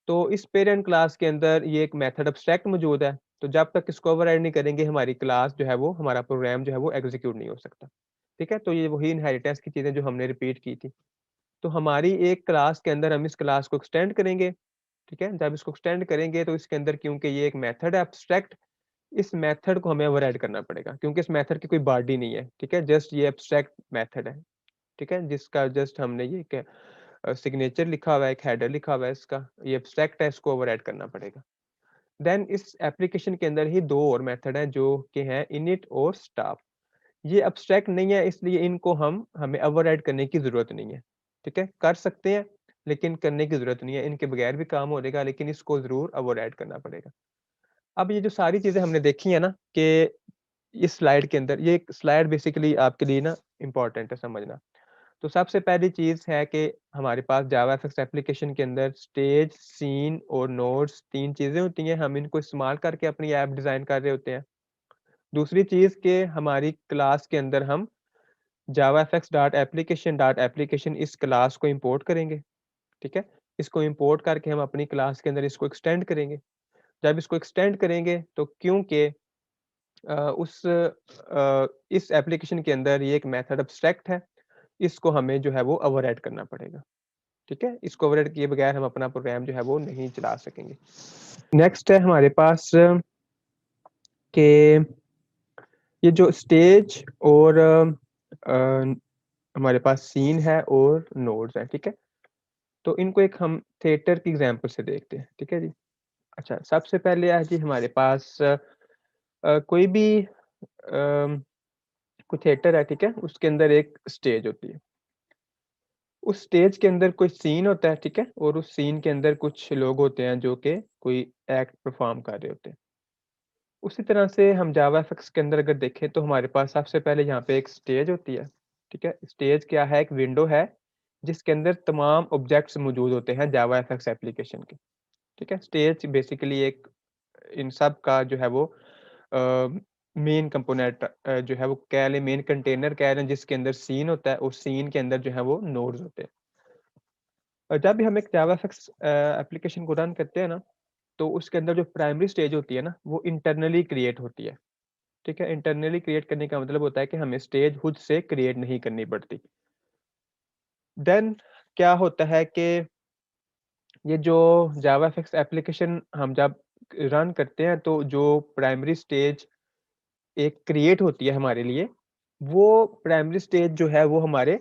तो इस पेरेंट क्लास के अंदर ये एक मेथड एब्स्ट्रैक्ट मौजूद है, तो जब तक इसको ओवरराइड नहीं करेंगे हमारी क्लास जो है वो हमारा प्रोग्राम जो है वो एग्ज़ीक्यूट नहीं हो सकता। ठीक है? तो ये वही इनहेरिटेंस की चीज़ें जो हमने रिपीट की थी। तो हमारी एक क्लास के अंदर हम इस क्लास को एक्सटेंड करेंगे ठीक है? जब इसको एक्सटेंड करेंगे तो इसके अंदर क्योंकि ये एक मेथड है एब्स्ट्रैक्ट, इस मेथड को हमें ओवरराइड करना पड़ेगा क्योंकि इस मेथड की कोई बॉडी नहीं है, ठीक है? जस्ट ये एब्स्ट्रैक्ट मेथड है, ठीक है? जिसका जस्ट हमने ये सिग्नेचर लिखा हुआ है, एक हेडर लिखा हुआ है इसका, ये एब्स्ट्रैक्ट है, इसको ओवरराइड करना पड़ेगा। देन इस एप्लीकेशन के अंदर ही 2 और मेथड हैं जो कि हैं इनिट और स्टाफ। ये एब्स्ट्रैक्ट नहीं है इसलिए इनको हमें ओवरराइड करने की ज़रूरत नहीं है, ठीक है? कर सकते हैं, लेकिन करने की ज़रूरत नहीं है, इनके बगैर भी काम हो जाएगा लेकिन इसको ज़रूर ओवरराइड करना पड़ेगा। अब ये जो सारी चीज़ें हमने देखी है ना कि इस स्लाइड के अंदर ये एक स्लाइड बेसिकली आपके लिए ना इम्पोर्टेंट है समझना। तो सबसे पहली चीज़ है कि हमारे पास जावाफिक्स एप्लीकेशन के अंदर स्टेज, सीन और नोड्स 3 चीज़ें होती हैं, हम इनको इस्तेमाल करके अपनी ऐप डिज़ाइन कर रहे होते हैं। दूसरी चीज़ कि हमारी क्लास के अंदर हम जावाफिक्स डॉट एप्लीकेशन इस क्लास को इम्पोर्ट करेंगे, ठीक है? इसको इम्पोर्ट करके हम अपनी क्लास के अंदर इसको एक्सटेंड करेंगे। जब इसको एक्सटेंड करेंगे तो क्योंकि इस एप्लीकेशन के अंदर ये एक मेथड एब्स्ट्रैक्ट है, इसको हमें जो है वो ओवरराइड करना पड़ेगा, ठीक है? इसको ओवरराइड किए बगैर हम अपना प्रोग्राम जो है वो नहीं चला सकेंगे। नेक्स्ट है हमारे पास कि ये जो स्टेज और हमारे पास सीन है और नोड्स हैं, ठीक है? तो इनको एक हम थिएटर की एग्ज़ाम्पल से देखते हैं, ठीक है जी? अच्छा, सबसे पहले है जी हमारे पास कोई भी कोई थिएटर है, ठीक है? उसके अंदर एक स्टेज होती है। उस स्टेज के अंदर कोई सीन होता है, ठीक है? और उस सीन के अंदर कुछ लोग होते हैं जो कि कोई एक्ट परफ़ॉर्म कर रहे होते हैं। उसी तरह से हम जावाफिक्स के अंदर अगर देखें तो हमारे पास सबसे पहले यहाँ पे एक स्टेज होती है, ठीक है? स्टेज क्या है? एक विंडो है, जिसके अंदर तमाम ऑब्जेक्ट्स मौजूद होते हैं जावाफिक्स एप्लीकेशन के, ठीक है? स्टेज बेसिकली एक इन सब का जो है वो अ, मेन कंपोनेंट जो है वो कह लें मेन कंटेनर कह लें जिसके अंदर सीन होता है और सीन के अंदर जो है वो नोड्स होते हैं। और जब भी हम एक जावाफिक्स एप्लीकेशन को रन करते हैं ना, तो उसके अंदर जो प्राइमरी स्टेज होती है ना, वो इंटरनली क्रिएट होती है, ठीक है? इंटरनली क्रिएट करने का मतलब होता है कि हमें स्टेज खुद से क्रिएट नहीं करनी पड़ती। देन क्या होता है कि ये जो जावाफिक्स एप्लीकेशन हम जब रन करते हैं, तो जो प्राइमरी स्टेज एक क्रिएट होती है हमारे लिए, वो प्राइमरी स्टेज जो है वो हमारे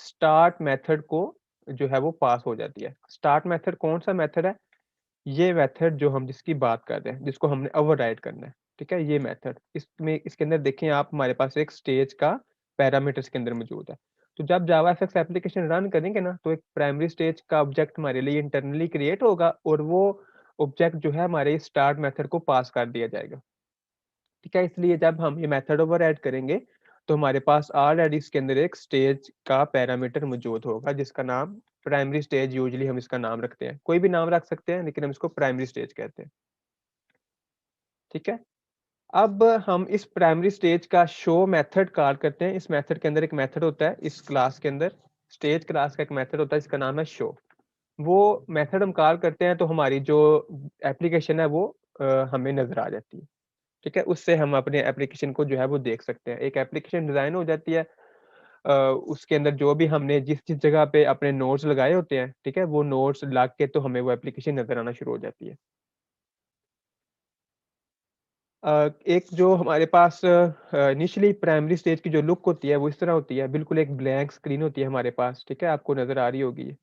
स्टार्ट मेथड को जो है वो पास हो जाती है। स्टार्ट मेथड कौन-सा मेथड है? ये मेथड जो हम जिसकी बात कर रहे हैं, जिसको हमने ओवरराइड करना है, ठीक है? ये मेथड इसमें इसके अंदर देखें आप हमारे पास एक स्टेज का पैरामीटर इसके अंदर मौजूद है। तो जब जावाफिक्स एप्लीकेशन रन करेंगे ना, तो एक प्राइमरी स्टेज का ऑब्जेक्ट हमारे लिए इंटरनली क्रिएट होगा और वो ऑब्जेक्ट जो है हमारे स्टार्ट मेथड को पास कर दिया जाएगा। ठीक है, इसलिए जब हम ये मेथड ओवरराइड करेंगे, तो हमारे पास ऑलरेडी इसके अंदर एक स्टेज का पैरामीटर मौजूद होगा जिसका नाम प्राइमरी स्टेज यूजुअली हम इसका नाम रखते हैं। कोई भी नाम रख सकते हैं लेकिन हम इसको प्राइमरी स्टेज कहते हैं। ठीक है? अब हम इस प्राइमरी स्टेज का शो मेथड कॉल करते हैं। इस मेथड के अंदर एक मेथड होता है इस क्लास के अंदर, स्टेज क्लास का एक मेथड होता है इसका नाम है शो। वो मेथड हम कॉल करते हैं तो हमारी जो एप्लीकेशन है वो हमें नज़र आ जाती है। ठीक है? उससे हम अपने एप्लीकेशन को जो है वो देख सकते हैं। एक एप्लीकेशन डिज़ाइन हो जाती है उसके अंदर जो भी हमने जिस-जिस जगह पे अपने नोड्स लगाए होते हैं, ठीक है? वो नोड्स लग के तो हमें वो एप्लीकेशन नज़र आना शुरू हो जाती है। एक जो हमारे पास इनिशियली प्राइमरी स्टेज की जो लुक होती है वो इस तरह होती है, बिल्कुल एक ब्लैंक स्क्रीन होती है हमारे पास, ठीक है? आपको नज़र आ रही होगी ये।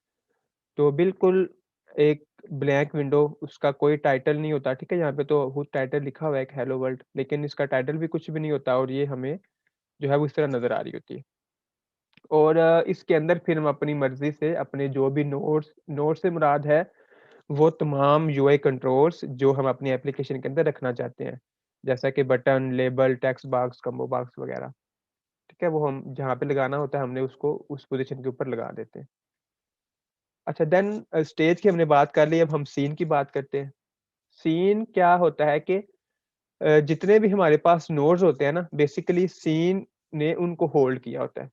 तो बिल्कुल एक ब्लैंक विंडो उसका कोई टाइटल नहीं होता, ठीक है? यहाँ पे तो खुद टाइटल लिखा हुआ है एक हेलो वर्ल्ड लेकिन इसका टाइटल भी कुछ भी नहीं होता और ये हमें जो है वो इस तरह नज़र आ रही होती है। और इसके अंदर फिर हम अपनी मर्ज़ी से अपने जो भी नोड्स नोड से मुराद है, वो तमाम यूआई कंट्रोल्स जो हम अपनी एप्लीकेशन के अंदर रखना चाहते हैं। जैसा कि button, label, text box, combo box वगैरह, ठीक है? वो हम जहाँ पे लगाना होता है हमने उसको उस पोज़ीशन के ऊपर लगा देते हैं। अच्छा देन स्टेज की हमने बात कर ली, अब हम सीन की बात करते हैं। सीन क्या होता है कि जितने भी हमारे पास नोड्स होते हैं ना, बेसिकली सीन ने उनको होल्ड किया होता है।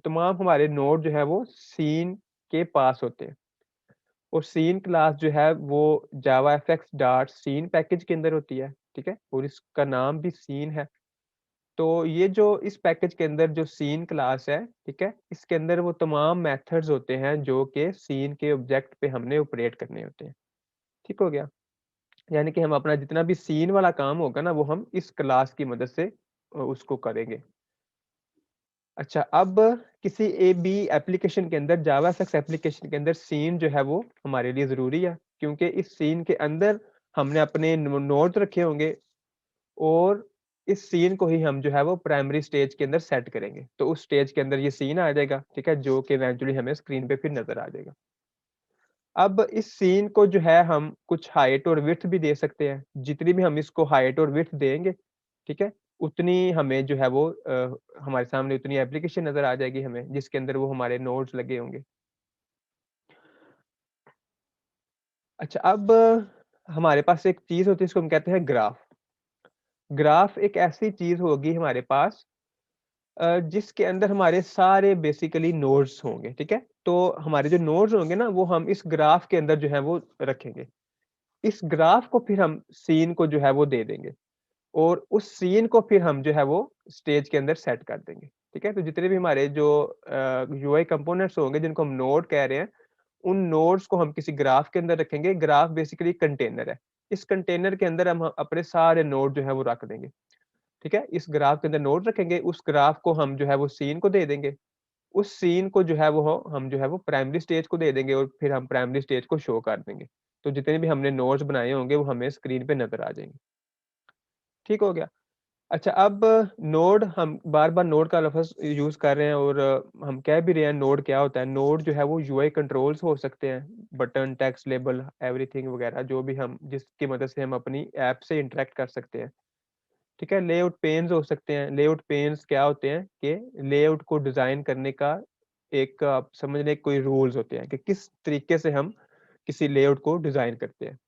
तमाम हमारे नोड जो है वो सीन के पास होते हैं और सीन क्लास जो है वो जावाफएक्स डॉट सीन पैकेज के अंदर होती है, ठीक है? और इसका नाम भी सीन है। तो ये जो इस पैकेज के अंदर जो सीन क्लास है, ठीक है? इसके अंदर वो तमाम मेथड्स होते हैं जो कि सीन के ऑब्जेक्ट पे हमने ऑपरेट करने होते हैं, ठीक हो गया? यानी कि हम अपना जितना भी सीन वाला काम होगा ना, वो हम इस क्लास की मदद से उसको करेंगे। अच्छा, अब किसी बी एप्लीकेशन के अंदर, जावास्क्रिप्ट एप्लीकेशन के अंदर सीन जो है वो हमारे लिए ज़रूरी है, क्योंकि इस सीन के अंदर हमने अपने नोड्स रखे होंगे और इस सीन को ही हम जो है वो प्राइमरी स्टेज के अंदर सेट करेंगे। तो उस स्टेज के अंदर ये सीन आ जाएगा, ठीक है? जो कि इवेंचुअली हमें स्क्रीन पे फिर नज़र आ जाएगा। अब इस सीन को जो है हम कुछ हाइट और विड्थ भी दे सकते हैं। जितनी भी हम इसको हाइट और विड्थ देंगे, ठीक है? उतनी हमें जो है वो हमारे सामने उतनी एप्लीकेशन नज़र आ जाएगी हमें, जिसके अंदर वो हमारे नोड्स लगे होंगे। अच्छा, अब हमारे पास एक चीज़ होती है, इसको हम कहते हैं ग्राफ। ग्राफ एक ऐसी चीज़ होगी हमारे पास जिसके अंदर हमारे सारे बेसिकली नोड्स होंगे, ठीक है? तो हमारे जो नोड्स होंगे ना, वो हम इस ग्राफ के अंदर जो है वो रखेंगे। इस ग्राफ को फिर हम सीन को जो है वो दे देंगे और उस सीन को फिर हम जो है वो स्टेज के अंदर सेट कर देंगे, ठीक है? तो जितने भी हमारे जो यूआई कंपोनेंट्स होंगे जिनको हम नोड कह रहे हैं, उन नोड्स को हम किसी ग्राफ के अंदर रखेंगे। ग्राफ बेसिकली कंटेनर है। इस कंटेनर के अंदर हम अपने सारे नोड जो है वो रख देंगे, ठीक है? इस ग्राफ के अंदर नोड रखेंगे, उस ग्राफ को हम जो है वो सीन को दे देंगे। उस सीन को जो है वो हम जो है वो प्राइमरी स्टेज को दे देंगे और फिर हम प्राइमरी स्टेज को शो कर देंगे। तो जितने भी हमने नोड्स बनाए होंगे वो हमें स्क्रीन पे नज़र आ जाएँगे। ठीक हो गया? अच्छा, अब नोड, हम बार-बार नोड का लफ़्ज़ यूज़ कर रहे हैं और हम कह भी रहे हैं नोड क्या होता है। नोड जो है वो यूआई कंट्रोल्स हो सकते हैं, बटन, टेक्स्ट, लेबल, एवरीथिंग वगैरह, जो भी हम जिसकी मदद से हम अपनी ऐप से इंटरैक्ट कर सकते हैं। ठीक है? लेआउट पेन्स हो सकते हैं। लेआउट पेन्स क्या होते हैं कि लेआउट को डिज़ाइन करने का एक, आप समझ लें, कोई रूल्स होते हैं कि किस तरीके से हम किसी लेआउट को डिज़ाइन करते हैं।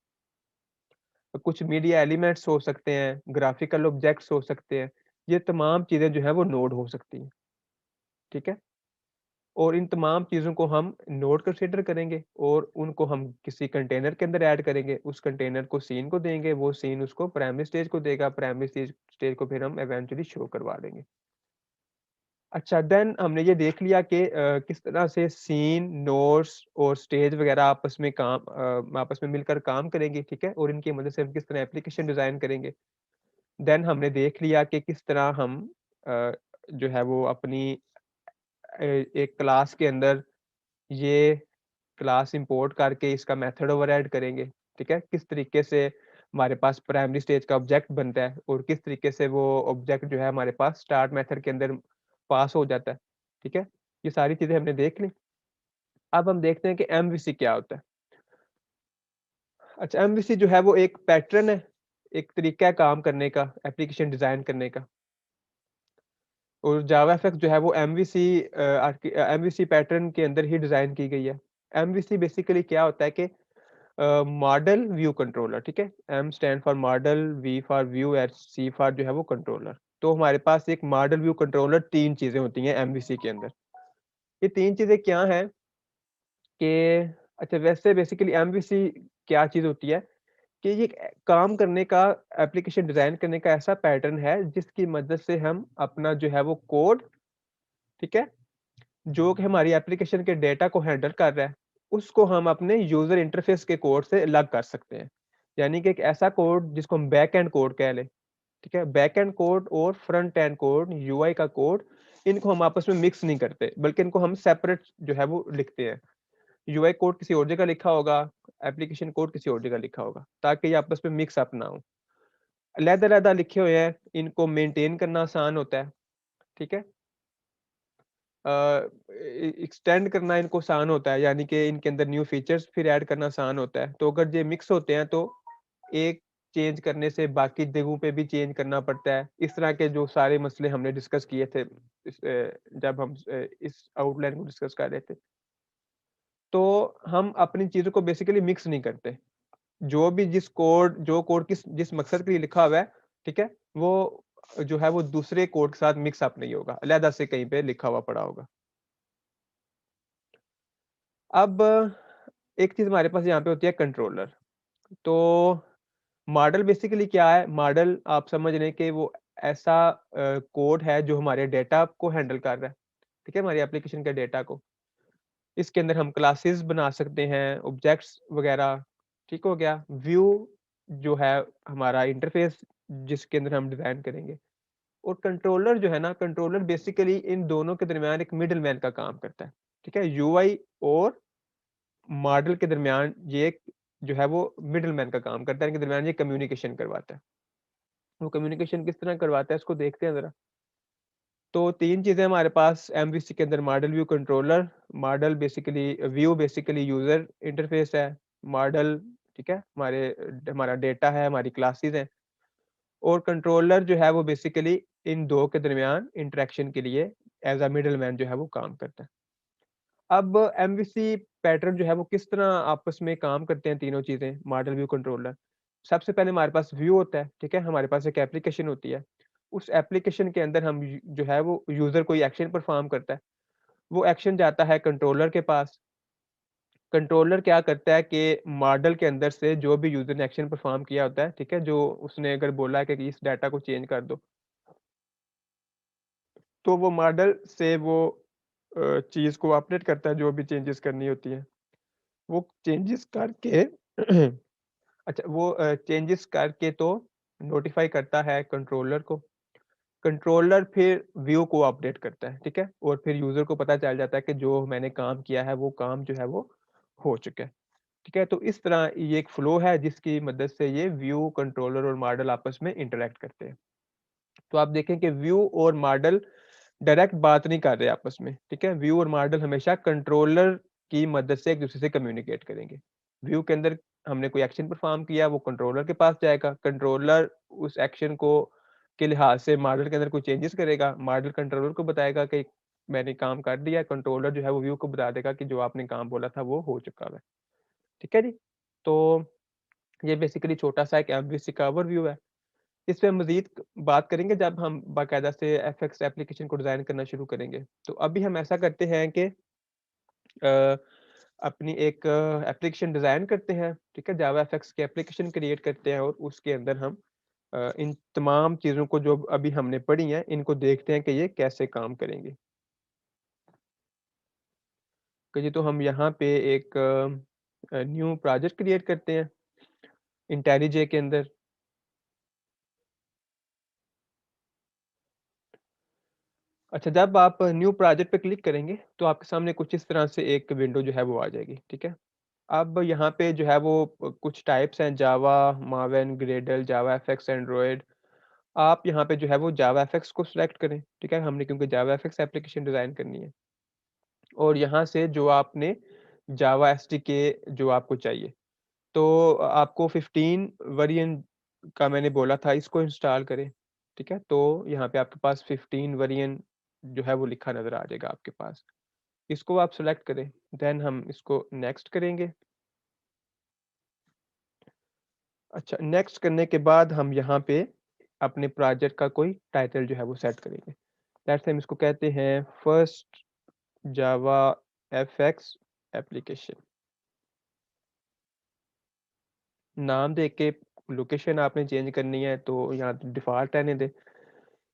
तो कुछ मीडिया एलिमेंट्स हो सकते हैं, ग्राफ़िकल ऑब्जेक्ट्स हो सकते हैं। ये तमाम चीज़ें जो हैं वो नोड हो सकती हैं। ठीक है? और इन तमाम चीज़ों को हम नोड कंसीडर करेंगे और उनको हम किसी कंटेनर के अंदर ऐड करेंगे। उस कंटेनर को सीन को देंगे, वो सीन उसको प्राइमरी स्टेज को देगा, प्राइमरी स्टेज स्टेज को फिर हम इवेंचुअली शो करवा देंगे। अच्छा, देन हमने ये देख लिया कि किस तरह से सीन, नोड्स और स्टेज वगैरह आपस में मिलकर काम करेंगी, ठीक है? और इनकी मदद से हम किस तरह एप्लीकेशन डिज़ाइन करेंगे। देन हमने देख लिया कि किस तरह हम अ, जो है वो अपनी एक क्लास के अंदर ये क्लास इंपोर्ट करके इसका मेथड ओवरराइड करेंगे, ठीक है? किस तरीके से हमारे पास प्राइमरी स्टेज का ऑब्जेक्ट बनता है और किस तरीके से वो ऑब्जेक्ट जो है हमारे पास स्टार्ट मेथड के अंदर पास हो जाता है, ठीक है? ये सारी चीज़ें हमने देख ली। अब हम देखते हैं कि एमवीसी क्या होता है। अच्छा, एमवीसी जो है वो एक पैटर्न है, एक तरीका है काम करने का, एप्लीकेशन डिज़ाइन करने का। और जावाफेक्स जो है वो एमवीसी पैटर्न के अंदर ही डिज़ाइन की गई है। एमवीसी बेसिकली क्या होता है कि मॉडल व्यू कंट्रोलर, ठीक है? M stand for model, V for view and C for जो है वो कंट्रोलर। तो हमारे पास एक मॉडल व्यू कंट्रोलर 3 चीज़ें होती हैं एमवीसी के अंदर। ये 3 चीज़ें क्या हैं कि, अच्छा, वैसे बेसिकली एमवीसी क्या चीज़ होती है कि ये एक काम करने का, एप्लीकेशन डिज़ाइन करने का ऐसा पैटर्न है जिसकी मदद से हम अपना जो है वो कोड, ठीक है? जो कि हमारी एप्लीकेशन के डेटा को हैंडल कर रहा है, उसको हम अपने यूज़र इंटरफ़ेस के कोड से अलग कर सकते हैं। यानी कि एक ऐसा कोड जिसको हम बैक एंड कोड कह लें, ठीक है? बैक एंड कोड और फ्रंट एंड कोड, यूआई का कोड, इनको हम आपस में मिक्स नहीं करते, बल्कि इनको हम सेपरेट जो है वो लिखते हैं। यूआई कोड किसी और जगह लिखा होगा, एप्लीकेशन कोड किसी और जगह लिखा होगा, ताकि ये आपस में मिक्स अप ना हो। अलग-अलग लिखे हुए हैं, इनको मेंटेन करना आसान होता है, ठीक है? अ, एक्सटेंड करना इनको आसान होता है, यानी कि इनके अंदर न्यू फीचर्स फिर ऐड करना आसान होता है। तो अगर ये मिक्स होते हैं तो एक चेंज करने से बाकी जगहों पे भी चेंज करना पड़ता है। इस तरह के जो सारे मसले हमने डिस्कस किए थे जब हम इस आउटलाइन को डिस्कस कर रहे थे। तो हम अपनी चीज़ों को बेसिकली मिक्स नहीं करते। जो कोड किस जिस मकसद के लिए लिखा हुआ है, ठीक है? वो जो है वो दूसरे कोड के साथ मिक्स अप नहीं होगा, अलहदा से कहीं पे लिखा हुआ पड़ा होगा। अब एक चीज़ हमारे पास यहाँ पे होती है कंट्रोलर। तो मॉडल बेसिकली क्या है? मॉडल आप समझ लें कि वो ऐसा कोड है जो हमारे डेटा को हैंडल कर रहा है, ठीक है? हमारी एप्लीकेशन के डेटा को। इसके अंदर हम क्लासेस बना सकते हैं, ऑब्जेक्ट्स वगैरह, ठीक हो गया। व्यू जो है हमारा इंटरफ़ेस जिसके अंदर हम डिज़ाइन करेंगे और कंट्रोलर जो है ना, कंट्रोलर बेसिकली इन दोनों के दरमियान एक मिडलमैन का काम करता है। ठीक है? यूआई और मॉडल के दरमियान ये एक जो है वो मिडलमैन का काम करता है, इनके दरमियान ये कम्युनिकेशन करवाता है। वो कम्युनिकेशन किस तरह करवाता है इसको देखते हैं ज़रा। तो 3 चीज़ें हमारे पास एमवीसी के अंदर model view controller, model basically view basically user interface है, मॉडल ठीक है, हमारा डेटा है, हमारी क्लासेज़ हैं और कंट्रोलर जो है वो बेसिकली इन 2 के दरमियान इंटरैक्शन के लिए एज़ अ मिडलमैन जो है वो काम करता है। अब एमवीसी पैटर्न जो है वो किस तरह आपस में काम करते हैं तीनों चीज़ें, मॉडल व्यू कंट्रोलर। सबसे पहले हमारे पास व्यू होता है, ठीक है? हमारे पास एक एप्लीकेशन होती है। उस एप्लीकेशन के अंदर हम जो है वो यूज़र कोई एक्शन परफ़ॉर्म करता है। वो एक्शन जाता है कंट्रोलर के पास। कंट्रोलर क्या करता है कि मॉडल के अंदर से जो भी यूज़र ने एक्शन परफ़ॉर्म किया होता है, ठीक है? जो उसने अगर बोला है कि इस डाटा को चेंज कर दो, तो वो मॉडल से वो चीज़ को अपडेट करता है जो भी चेंजेज़ करनी होती हैं। वो चेंजेस करके अच्छा वो चेंजेस करके तो नोटिफ़ाई करता है कंट्रोलर को। कंट्रोलर फिर व्यू को अपडेट करता है, ठीक है? और फिर यूज़र को पता चल जाता है कि जो मैंने काम किया है, वो काम जो है वो हो चुका है, ठीक है? तो इस तरह ये एक फ्लो है जिसकी मदद से ये व्यू, कंट्रोलर और मॉडल आपस में इंटरैक्ट करते हैं। तो आप देखें कि व्यू और मॉडल डायरेक्ट बात नहीं कर रहे आपस में, ठीक है? व्यू और मॉडल हमेशा कंट्रोलर की मदद से एक-दूसरे से कम्युनिकेट करेंगे। व्यू के अंदर हमने कोई एक्शन परफ़ॉर्म किया, वो कंट्रोलर के पास जाएगा, कंट्रोलर उस एक्शन को के लिहाज़ से मॉडल के अंदर कोई चेंजेस करेगा, मॉडल कंट्रोलर को बताएगा कि मैंने काम कर दिया, कंट्रोलर जो है वो व्यू को बता देगा कि जो आपने काम बोला था वो हो चुका है। ठीक है जी? तो ये बेसिकली छोटा-सा एक एमवीसी का ओवरव्यू है। इस पे हम मज़ीद बात करेंगे जब हम बाकायदा से एफएक्स एप्लीकेशन को डिज़ाइन करना शुरू करेंगे। तो अभी हम ऐसा करते हैं कि अ, अपनी एक एप्लीकेशन डिज़ाइन करते हैं, ठीक है? जावा एफएक्स की एप्लीकेशन क्रिएट करते हैं और उसके अंदर हम इन तमाम चीज़ों को जो अभी हमने पढ़ी हैं, इनको देखते हैं कि ये कैसे काम करेंगी। तो जी तो हम यहाँ पे एक न्यू प्रोजेक्ट क्रिएट करते हैं इंटेलिजे के अंदर। अच्छा, जब आप न्यू प्रोजेक्ट पे क्लिक करेंगे, तो आपके सामने कुछ इस तरह से एक विंडो जो है वो आ जाएगी, ठीक है? अब यहाँ पे जो है वो कुछ टाइप्स हैं जावा, मावेन, ग्रेडल, जावा एफएक्स, एंड्रॉयड। आप यहाँ पे जो है वो जावा एफएक्स को सिलेक्ट करें, ठीक है? हमने क्योंकि जावा एफएक्स एप्लीकेशन डिज़ाइन करनी है और यहाँ से जो आपने जावा एसडीके जो आपको चाहिए, तो आपको 15 वेरिएंट का मैंने बोला था इसको इंस्टॉल करें, ठीक है? तो यहाँ पे आपके पास 15 वेरिएंट जो है वो लिखा नज़र आ जाएगा आपके पास। इसको आप सिलेक्ट करें, देन हम इसको नेक्स्ट करेंगे। अच्छा, नेक्स्ट करने के बाद हम यहाँ पे अपने प्रोजेक्ट का कोई टाइटल जो है वो सेट करेंगे। लेट्स से हम इसको कहते हैं फर्स्ट जावा एफएक्स एप्लीकेशन। नाम दे के लोकेशन आपने चेंज करनी है तो यहाँ डिफ़ॉल्ट रहने दें।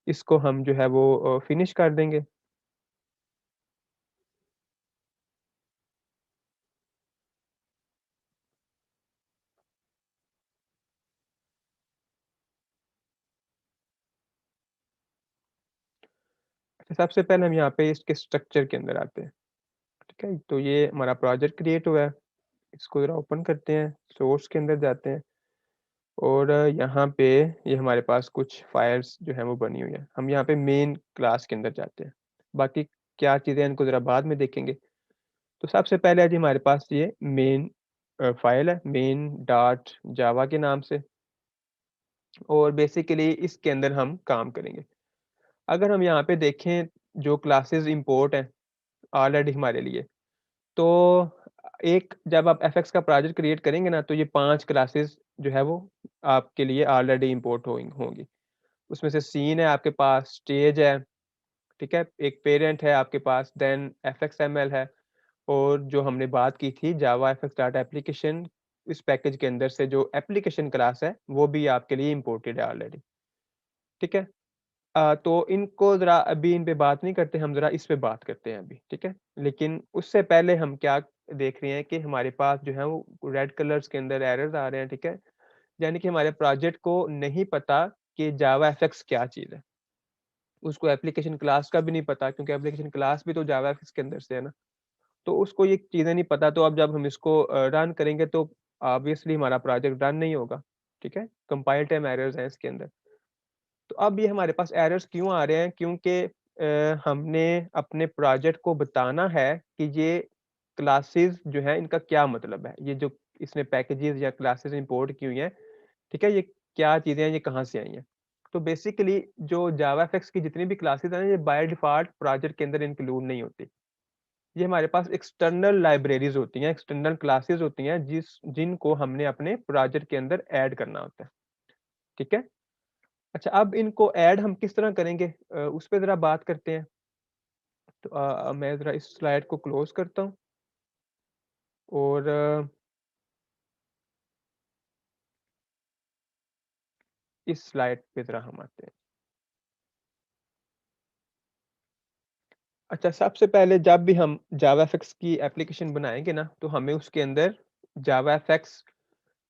इसको हम जो है वो फिनिश कर देंगे। अच्छा, सबसे पहले हम यहाँ पे इसके स्ट्रक्चर के अंदर आते हैं, ठीक है? तो ये हमारा प्रोजेक्ट क्रिएट हुआ है। इसको ज़रा ओपन करते हैं, सोर्स के अंदर जाते हैं और यहाँ पे ये हमारे पास कुछ फाइल्स जो हैं वो बनी हुई हैं। हम यहाँ पे मेन क्लास के अंदर जाते हैं। बाकी क्या चीज़ें हैं इनको ज़रा बाद में देखेंगे। तो सबसे पहले है जी हमारे पास ये मेन फाइल है, मेन डॉट जावा के नाम से और बेसिकली इसके अंदर हम काम करेंगे। अगर हम यहाँ पे देखें जो क्लासेस इम्पोर्ट हैं ऑलरेडी हमारे लिए, तो एक जब आप एफएक्स का प्रोजेक्ट क्रिएट करेंगे ना, तो ये 5 क्लासेस जो है वो आपके लिए ऑलरेडी इम्पोर्ट होंगी। उसमें से सीन है आपके पास, स्टेज है, ठीक है? एक पेरेंट है आपके पास, देन एफएक्सएमएल है और जो हमने बात की थी जावा एफएक्स डाटा एप्लीकेशन, इस पैकेज के अंदर से जो एप्लीकेशन क्लास है, वो भी आपके लिए इम्पोर्टेड है ऑलरेडी, ठीक है? तो इनको ज़रा अभी इन पे बात नहीं करते, हम ज़रा इस पे बात करते हैं अभी, ठीक है? लेकिन उससे पहले हम क्या देख रहे हैं कि हमारे पास जो है वो रेड कलर्स के अंदर एरर्स आ रहे हैं, ठीक है? यानी कि हमारे प्रोजेक्ट को नहीं पता कि जावा एफएक्स क्या चीज़ है। उसको एप्लीकेशन क्लास का भी नहीं पता, क्योंकि एप्लीकेशन क्लास भी तो जावा एफएक्स के अंदर से है ना। तो उसको ये चीज़ें नहीं पता, तो अब जब हम इसको रन करेंगे तो ऑब्वियसली हमारा प्रोजेक्ट रन नहीं होगा, ठीक है? कंपाइल टाइम एरर्स हैं इसके अंदर। तो अब ये हमारे पास एरर्स क्यों आ रहे हैं? क्योंकि हमने अपने प्रोजेक्ट को बताना है कि ये क्लासेस जो हैं इनका क्या मतलब है? ये जो इसने पैकेजेस या क्लासेस इंपोर्ट की हुई हैं, ठीक है? ये क्या चीज़ें हैं, ये कहाँ से आई हैं? तो बेसिकली जो जावाफएक्स की जितनी भी क्लासेस हैं ना, ये बाय डिफ़ॉल्ट प्रोजेक्ट के अंदर इंक्लूड नहीं होती। ये हमारे पास एक्सटर्नल लाइब्रेरीज़ होती हैं, एक्सटर्नल क्लासेस होती हैं जिनको हमने अपने प्रोजेक्ट के अंदर ऐड करना होता है, ठीक है? अच्छा, अब इनको ऐड हम किस तरह करेंगे, उस पे ज़रा बात करते हैं। तो मैं ज़रा इस स्लाइड को क्लोज़ करता हूँ और इस स्लाइड पे ज़रा हम आते हैं। अच्छा, सबसे पहले जब भी हम जावाफएक्स की एप्लीकेशन बनाएँगे ना, तो हमें उसके अंदर जावाफएक्स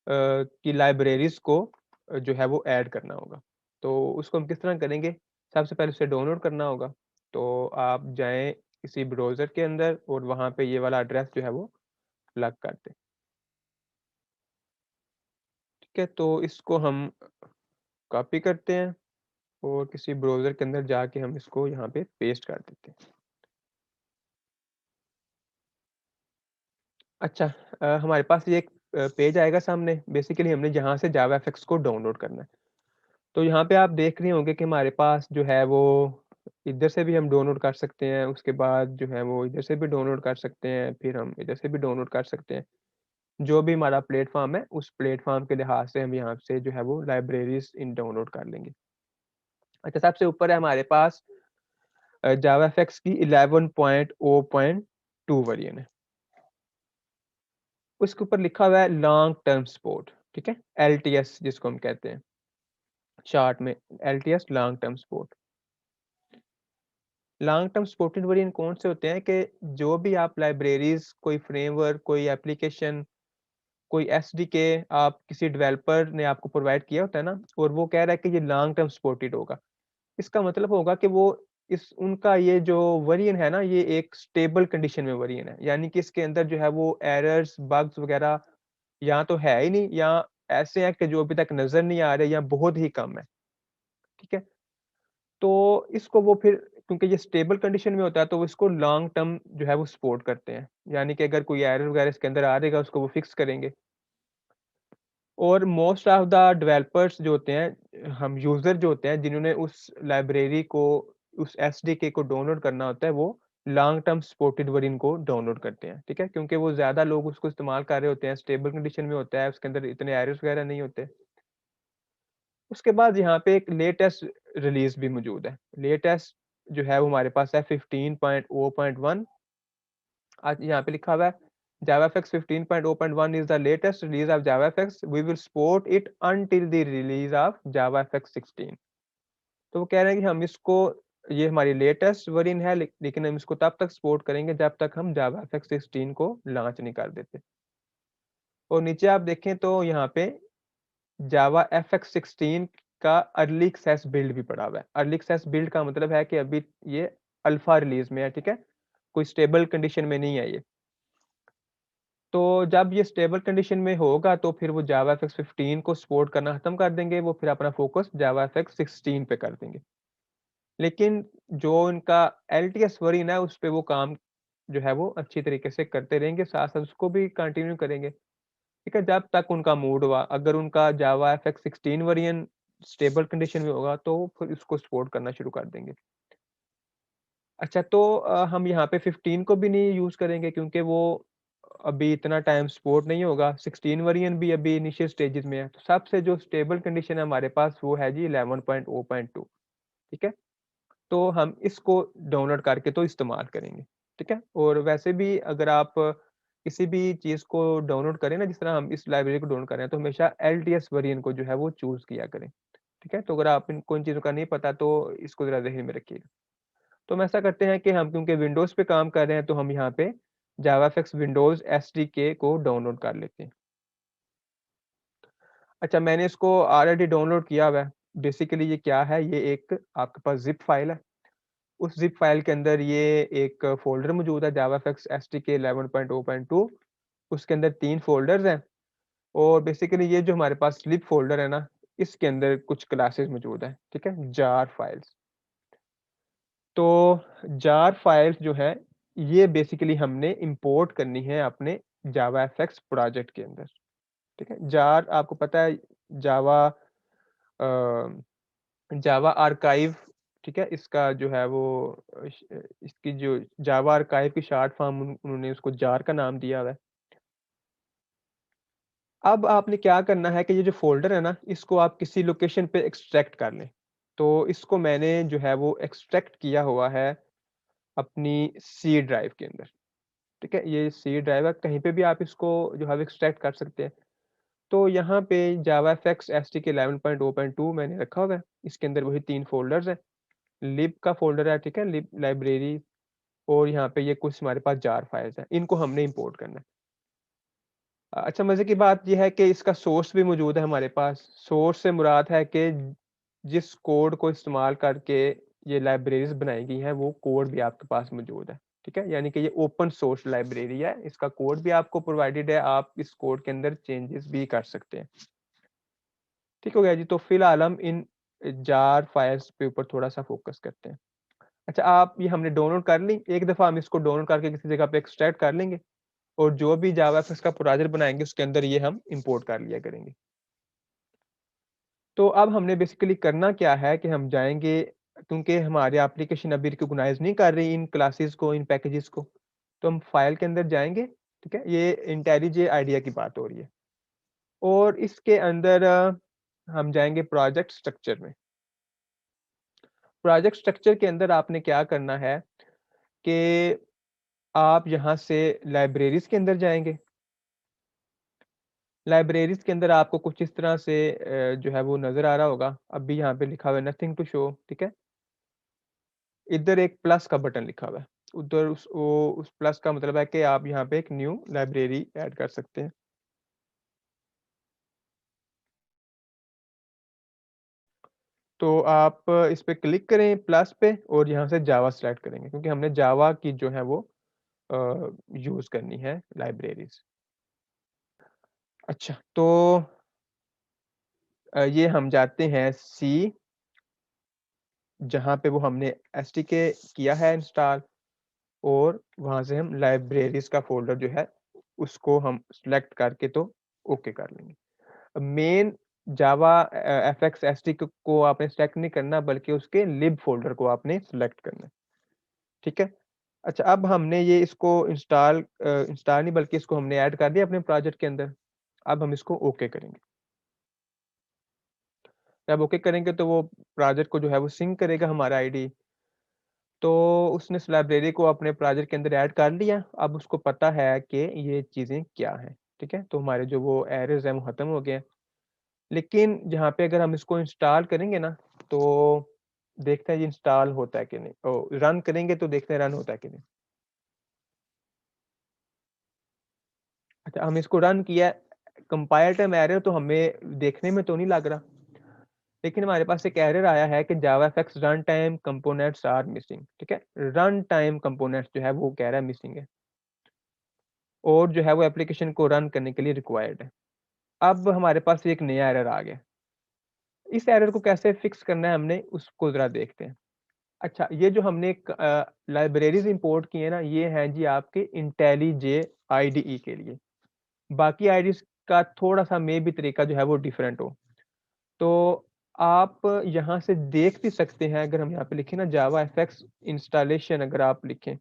की लाइब्रेरीज़ को जो है वो ऐड करना होगा। तो उसको हम किस तरह करेंगे? सबसे पहले उसे डाउनलोड करना होगा। तो आप जाएँ किसी ब्राउज़र के अंदर और वहाँ पे ये वाला एड्रेस जो है वो प्लग कर दें। ठीक है? तो इसको हम कॉपी करते हैं और किसी ब्राउज़र के अंदर जाके हम इसको यहाँ पे पेस्ट कर देते हैं। अच्छा, हमारे पास ये एक पेज आएगा सामने, बेसिकली हमने यहाँ से जावाफएक्स को डाउनलोड करना है। तो यहाँ पे आप देख रहे होंगे कि हमारे पास जो है वो इधर से भी हम डाउनलोड कर सकते हैं, उसके बाद जो है वो इधर से भी डाउनलोड कर सकते हैं, फिर हम इधर से भी डाउनलोड कर सकते हैं। जो भी हमारा प्लेटफ़ॉर्म है, उस प्लेटफ़ॉर्म के लिहाज़ से हम यहाँ से जो है वो लाइब्रेरीज़ इन डाउनलोड कर लेंगे। अच्छा, सबसे ऊपर है हमारे पास जावाफएक्स की 11.0.2 वर्ज़न है। उसके ऊपर लिखा हुआ है लॉन्ग टर्म सपोर्ट, ठीक है? एलटीएस जिसको हम कहते हैं, शॉर्ट में LTS long term support. Long term supported version कौन से होते हैं कि जो भी आप लाइब्रेरीज़, कोई फ्रेमवर्क, कोई एप्लीकेशन, कोई एसडीके आप किसी डेवलपर ने आपको प्रोवाइड किया होता है ना, और वो कह रहा है कि ये लॉन्ग टर्म सपोर्टेड होगा। इसका मतलब होगा कि वो इस उनका ये जो वर्ज़न है ना, ये एक स्टेबल कंडीशन में वर्ज़न है। यानी कि इसके अंदर जो है वो एरर्स, बग्स वगैरह या तो है ही नहीं, या ऐसे हैं कि जो अभी तक नज़र नहीं आ रहे, या बहुत ही कम है, ठीक है? तो इसको वो फिर, क्योंकि ये स्टेबल कंडीशन में होता है, तो वो इसको लॉन्ग टर्म जो है वो सपोर्ट करते हैं। यानी कि अगर कोई एरर वगैरह इसके अंदर आ जाएगा, उसको वो फिक्स करेंगे। और मोस्ट ऑफ द डेवलपर्स जो होते हैं, हम यूज़र जो होते हैं, जिन्होंने उस लाइब्रेरी को, उस एसडीके को डाउनलोड करना होता है, वो लॉन्ग टर्म सपोर्टेड वर्ज़न को डाउनलोड करते हैं, ठीक है? क्योंकि वो ज़्यादा लोग उसको इस्तेमाल कर रहे होते हैं, स्टेबल कंडीशन में होता है, उसके अंदर इतने एरर्स वगैरह नहीं होते। उसके बाद यहाँ पे एक लेटेस्ट रिलीज़ भी मौजूद है। लेटेस्ट जो है वो हमारे पास है 15.0.1। आज यहाँ पे लिखा हुआ है JavaFX 15.0.1 is the latest release of JavaFX. We will support it until the release of JavaFX 16. तो वो कह रहे हैं कि हम इसको, ये हमारी लेटेस्ट वर्ज़न है, लेकिन हम इसको तब तक सपोर्ट करेंगे जब तक हम JavaFX 16 को लॉन्च नहीं कर देते। और नीचे आप देखें तो यहाँ पे जावा FX 16 का अर्ली एक्सेस बिल्ड भी पड़ा हुआ है। अर्ली एक्सेस बिल्ड का मतलब है कि अभी ये अल्फा रिलीज़ में है, ठीक है? कोई स्टेबल कंडीशन में नहीं है ये। तो जब ये स्टेबल कंडीशन में होगा, तो फिर वो जावा FX 15 को सपोर्ट करना खत्म कर देंगे, वो फिर अपना फ़ोकस जावा FX 16 पे कर देंगे। लेकिन जो इनका एलटीएस वर्ज़न है, उस पे वो काम जो है वो अच्छी तरीके से करते रहेंगे, साथ-साथ उसको भी कंटिन्यू करेंगे। ठीक है, जब तक उनका मूड हुआ, अगर उनका जावा FX 16 वर्ज़न स्टेबल कंडीशन में होगा, तो फिर इसको सपोर्ट करना शुरू कर देंगे। अच्छा, तो हम यहाँ पे 15 को भी नहीं यूज़ करेंगे, क्योंकि वो अभी इतना टाइम सपोर्ट नहीं होगा, 16 वर्ज़न भी अभी इनिशियल स्टेजेज़ में है। तो सबसे जो स्टेबल कंडीशन है हमारे पास, वो है जी 11.0.2, ठीक है? तो हम इसको डाउनलोड करके तो इस्तेमाल करेंगे, ठीक है? और वैसे भी अगर आप किसी भी चीज़ को डाउनलोड करें ना, जिस तरह हम इस लाइब्रेरी को डाउनलोड कर रहे हैं, तो हमेशा एलटीएस वर्ज़न को जो है वो चूज़ किया करें, ठीक है? तो अगर आप इनको इन चीज़ों का नहीं पता तो इसको ज़रा ज़हन में रखिएगा। तो हम ऐसा करते हैं कि हम क्योंकि विंडोज़ पे काम कर रहे हैं तो हम यहाँ पे जावाफिक्स विंडोज़ एसडीके को डाउनलोड कर लेते हैं। अच्छा, मैंने इसको ऑलरेडी डाउनलोड किया हुआ है। बेसिकली ये क्या है, ये एक आपके पास ज़िप फ़ाइल है। उस ज़िप फ़ाइल के अंदर ये एक फ़ोल्डर मौजूद है जावाफिक्स एसडीके 11.0.2। उसके अंदर 3 फ़ोल्डर्स हैं और बेसिकली ये जो हमारे पास लिब फ़ोल्डर है ना, इसके अंदर कुछ क्लासेस मौजूद हैं, ठीक है? Jar files. तो जार फ़ाइल्स जो है, ये बेसिकली हमने इम्पोर्ट करनी है अपने जावाफिक्स प्रोजेक्ट के अंदर, ठीक है? जार आपको पता है जावा अ जावा आर्काइव, ठीक है? इसका जो है वो इसकी जो जावा आर्काइव की शॉर्ट फॉर्म उन्होंने उसको जार का नाम दिया हुआ है। अब आपने क्या करना है कि ये जो फ़ोल्डर है ना, इसको आप किसी लोकेशन पे एक्सट्रैक्ट कर लें। तो इसको मैंने जो है वो एक्सट्रैक्ट किया हुआ है अपनी सी ड्राइव के अंदर, ठीक है? ये सी ड्राइव है, कहीं पे भी आप इसको जो है एक्सट्रैक्ट कर सकते हैं। तो यहाँ पे जावाफिक्स एसटीके 11.0.2 मैंने रखा हुआ है। इसके अंदर वही 3 फ़ोल्डर्स हैं। लिब का फ़ोल्डर है, ठीक है? लिब लाइब्रेरी और यहाँ पे ये कुछ हमारे पास जार फाइल्स हैं, इनको हमने इम्पोर्ट करना है। अच्छा मज़े की बात ये है कि इसका सोर्स भी मौजूद है हमारे पास। सोर्स से मुराद है कि जिस कोड को इस्तेमाल करके ये लाइब्रेरीज़ बनाई गई हैं, वो कोड भी आपके पास मौजूद है, ठीक है? यानी कि ये ओपन सोर्स लाइब्रेरी है, इसका कोड भी आपको प्रोवाइडेड है, आप इस कोड के अंदर चेंजेस भी कर सकते हैं। ठीक हो गया जी, तो फिलहाल हम इन जार फाइल्स के ऊपर थोड़ा-सा फ़ोकस करते हैं। अच्छा, आप ये हमने डाउनलोड कर ली, एक दफ़ा हम इसको डाउनलोड करके किसी जगह पे एक्सट्रैक्ट कर लेंगे और जो भी जावाफिक्स का प्रोजेक्ट बनाएँगे उसके अंदर ये हम इम्पोर्ट कर लिया करेंगे। तो अब हमने बेसिकली करना क्या है कि हम जाएँगे क्योंकि हमारी एप्लीकेशन अभी रिकॉग्नाइज़ नहीं कर रही इन क्लासेस को, इन पैकेजेस को, तो हम फाइल के अंदर जाएँगे, ठीक है? ये इंटेलिजे आईडिया की बात हो रही है और इसके अंदर हम जाएँगे प्रोजेक्ट स्ट्रक्चर में। प्रोजेक्ट स्ट्रक्चर के अंदर आपने क्या करना है कि आप यहाँ से लाइब्रेरीज़ के अंदर जाएँगे। लाइब्रेरीज़ के अंदर आपको कुछ इस तरह से जो है वो नज़र आ रहा होगा। अभी यहाँ पे लिखा हुआ है नथिंग टू शो, ठीक है? इधर एक प्लस का बटन लिखा हुआ है। उधर उस प्लस का मतलब है कि आप यहाँ पे एक न्यू लाइब्रेरी ऐड कर सकते हैं। तो आप इस पे क्लिक करें प्लस पे और यहाँ से जावा सेलेक्ट करेंगे क्योंकि हमने जावा की जो है वो यूज़ करनी है लाइब्रेरीज़। अच्छा, तो ये हम जाते हैं सी जहाँ पे वो हमने एसटीके किया है इंस्टॉल और वहाँ से हम लाइब्रेरीज़ का फ़ोल्डर जो है, उसको हम सेलेक्ट करके तो ओके कर लेंगे। मेन जावा एफएक्स एसटीके को आपने सेलेक्ट नहीं करना बल्कि उसके लिब फ़ोल्डर को आपने सेलेक्ट करना है, ठीक है? अच्छा, अब हमने ये इसको इंस्टॉल नहीं बल्कि इसको हमने ऐड कर दिया अपने प्रोजेक्ट के अंदर। अब हम इसको ओके करेंगे। जब ओके करेंगे तो वो प्रोजेक्ट को जो है वो सिंक करेगा हमारा आईडी। तो उसने इस लाइब्रेरी को अपने प्रोजेक्ट के अंदर ऐड कर लिया। अब उसको पता है कि ये चीज़ें क्या हैं, ठीक है? तो हमारे जो वो एरर्स हैं वो खत्म हो गए हैं। लेकिन जहाँ पे अगर हम इसको इंस्टॉल करेंगे ना, तो देखते हैं ये इंस्टॉल होता है कि नहीं। रन करेंगे तो देखते हैं रन होता है कि नहीं। अच्छा, हम इसको रन किया, कंपाइल टाइम एरर तो हमें देखने में तो नहीं लग रहा। लेकिन हमारे पास एक एरर आया है कि JavaFX run time components are missing, ठीक है? रन टाइम कंपोनेंट्स जो है वो कह रहा है मिसिंग है और जो है वो एप्लीकेशन को रन करने के लिए रिक्वायर्ड है। अब हमारे पास एक नया एरर आ गया। इस एरर को कैसे फिक्स करना है हमने उसको ज़रा देखते हैं। अच्छा, ये जो हमने लाइब्रेरीज़ इम्पोर्ट की है ना, ये हैं जी आपके इंटेलिजे आईडीई के लिए। बाकी आईडीज़ का थोड़ा-सा मेबी तरीका जो है वो डिफरेंट हो। तो आप यहाँ से देख भी सकते हैं अगर हम यहाँ पे लिखें ना जावा एफएक्स इंस्टॉलेशन अगर आप लिखें,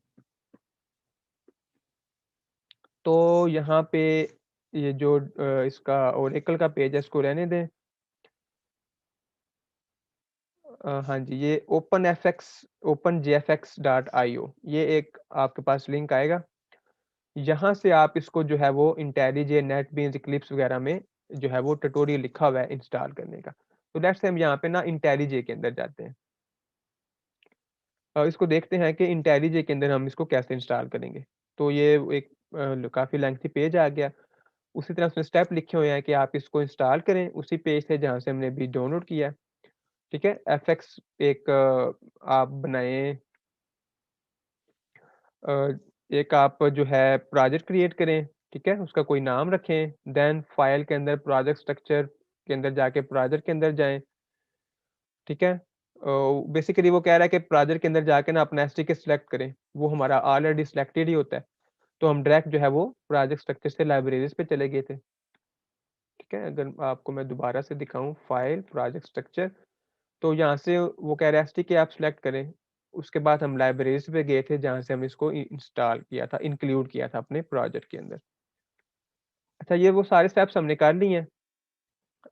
तो यहाँ पे ये जो इसका ओरेकल का पेज है इसको रहने दें। हाँ जी, ये openjfx.io ये एक आपके पास लिंक आएगा। यहाँ से आप इसको जो है वो इंटेलिजे, नेटबीन्स, इक्लिप्स वगैरह में जो है वो ट्यूटोरियल लिखा हुआ है इंस्टॉल करने का। तो लेट्स से हम यहाँ पे ना IntelliJ के अंदर जाते हैं। इसको देखते हैं कि IntelliJ के अंदर हम इसको कैसे इंस्टॉल करेंगे। तो ये एक काफ़ी लेंथी पेज आ गया। उसी तरह उसमें स्टेप लिखे हुए हैं कि आप इसको इंस्टॉल करें उसी पेज से जहाँ से हमने अभी डाउनलोड किया है, ठीक है? एफएक्स एक आप बनाएँ, एक आप जो है प्रोजेक्ट क्रिएट करें, ठीक है? उसका कोई नाम रखें, देन फाइल के अंदर प्रोजेक्ट स्ट्रक्चर के अंदर जाके प्रोजेक्ट के अंदर जाएँ, ठीक है? बेसिकली वो कह रहा है कि प्रोजेक्ट के अंदर जाके ना अपना एसटीके सिलेक्ट करें, वो हमारा ऑलरेडी सिलेक्टेड ही होता है। तो हम डायरेक्ट जो है वो प्रोजेक्ट स्ट्रक्चर से लाइब्रेरीज़ पे चले गए थे, ठीक है? अगर आपको मैं दोबारा से दिखाऊँ फाइल प्रोजेक्ट स्ट्रक्चर, तो यहाँ से वो कह रहा है एसटीके आप सिलेक्ट करें। उसके बाद हम लाइब्रेरीज़ पे गए थे जहाँ से हम इसको इंस्टॉल किया था, इंक्लूड किया था अपने प्रोजेक्ट के अंदर। अच्छा, ये वो सारे स्टेप्स हमने कर लिए हैं।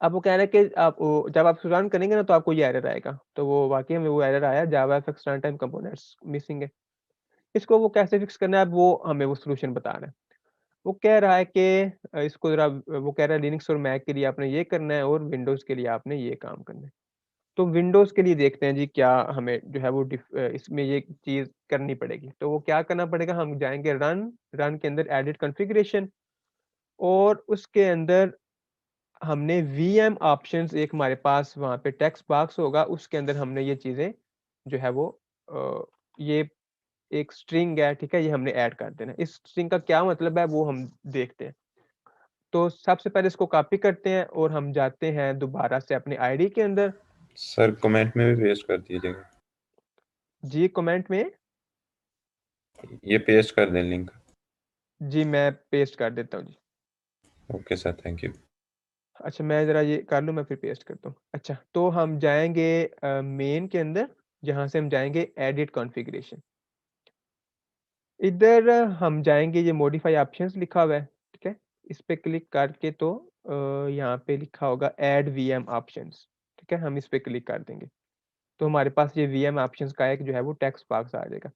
अब वो कह रहा है कि आप वो जब आप रन करेंगे ना तो आपको ये एरर आएगा। तो वो वाक़ई में वो एरर आया, JavaFX run time components missing है। इसको वो कैसे फिक्स करना है, अब वो हमें वो सॉल्यूशन बता रहा है। वो कह रहा है कि इसको ज़रा वो कह रहा है लिनक्स और मैक के लिए आपने ये करना है और विंडोज़ के लिए आपने ये काम करना है। तो विंडोज़ के लिए देखते हैं जी क्या हमें जो है वो इसमें ये चीज़ करनी पड़ेगी। तो वो क्या करना पड़ेगा, हम जाएँगे रन के अंदर एडिट कॉन्फ़िगरेशन और उसके अंदर हमने वीएम ऑप्शंस एक हमारे पास वहाँ पे टेक्स्ट बॉक्स होगा, उसके अंदर हमने ये चीज़ें जो है वो ये एक स्ट्रिंग है, ठीक है? ये हमने ऐड कर देना है। इस स्ट्रिंग का क्या मतलब है वो हम देखते हैं। तो सबसे पहले इसको कॉपी करते हैं और हम जाते हैं दोबारा से अपने आईडी के अंदर। सर कमेंट में भी पेस्ट कर दीजिएगा, जी, कमेंट में ये पेस्ट कर दें लिंक। जी, मैं पेस्ट कर देता हूँ जी। Okay sir, thank you. अच्छा, मैं ज़रा ये कर लूँ, मैं फिर पेस्ट करता हूँ। अच्छा, तो हम जाएँगे मेन के अंदर, जहाँ से हम जाएँगे एडिट कॉन्फ़िगरेशन। इधर हम जाएँगे, ये मॉडिफाई ऑप्शंस लिखा हुआ है, ठीक है? इस पे क्लिक करके तो यहाँ पे लिखा होगा ऐड वीएम ऑप्शंस, ठीक है? हम इस पे क्लिक कर देंगे। तो हमारे पास ये वीएम ऑप्शंस का एक जो है वो टेक्स्ट बॉक्स आ जाएगा।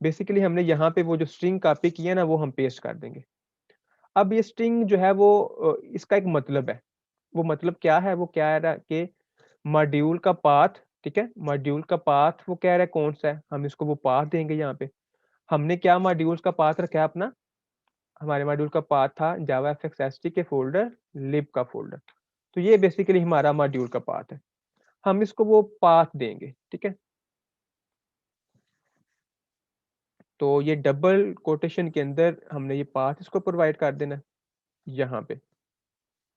बेसिकली हमने यहाँ पे वो जो स्ट्रिंग कॉपी की है ना, वो हम पेस्ट कर देंगे। अब ये स्ट्रिंग जो है वो इसका एक मतलब है। वो मतलब क्या है? वो कह रहा है कि मॉड्यूल का पाथ, ठीक है? मॉड्यूल का पाथ वो कह रहा है कौन-सा है, हम इसको वो पाथ देंगे यहाँ पे। हमने क्या मॉड्यूल्स का पाथ रखा है अपना, हमारे मॉड्यूल का पाथ था जावा एफएक्स एसटीके फ़ोल्डर, लिब का फ़ोल्डर। तो ये बेसिकली हमारा मॉड्यूल का पाथ है। हम इसको वो पाथ देंगे, ठीक है? तो ये डबल कोटेशन के अंदर हमने ये पाथ इसको प्रोवाइड कर देना है, यहाँ पे।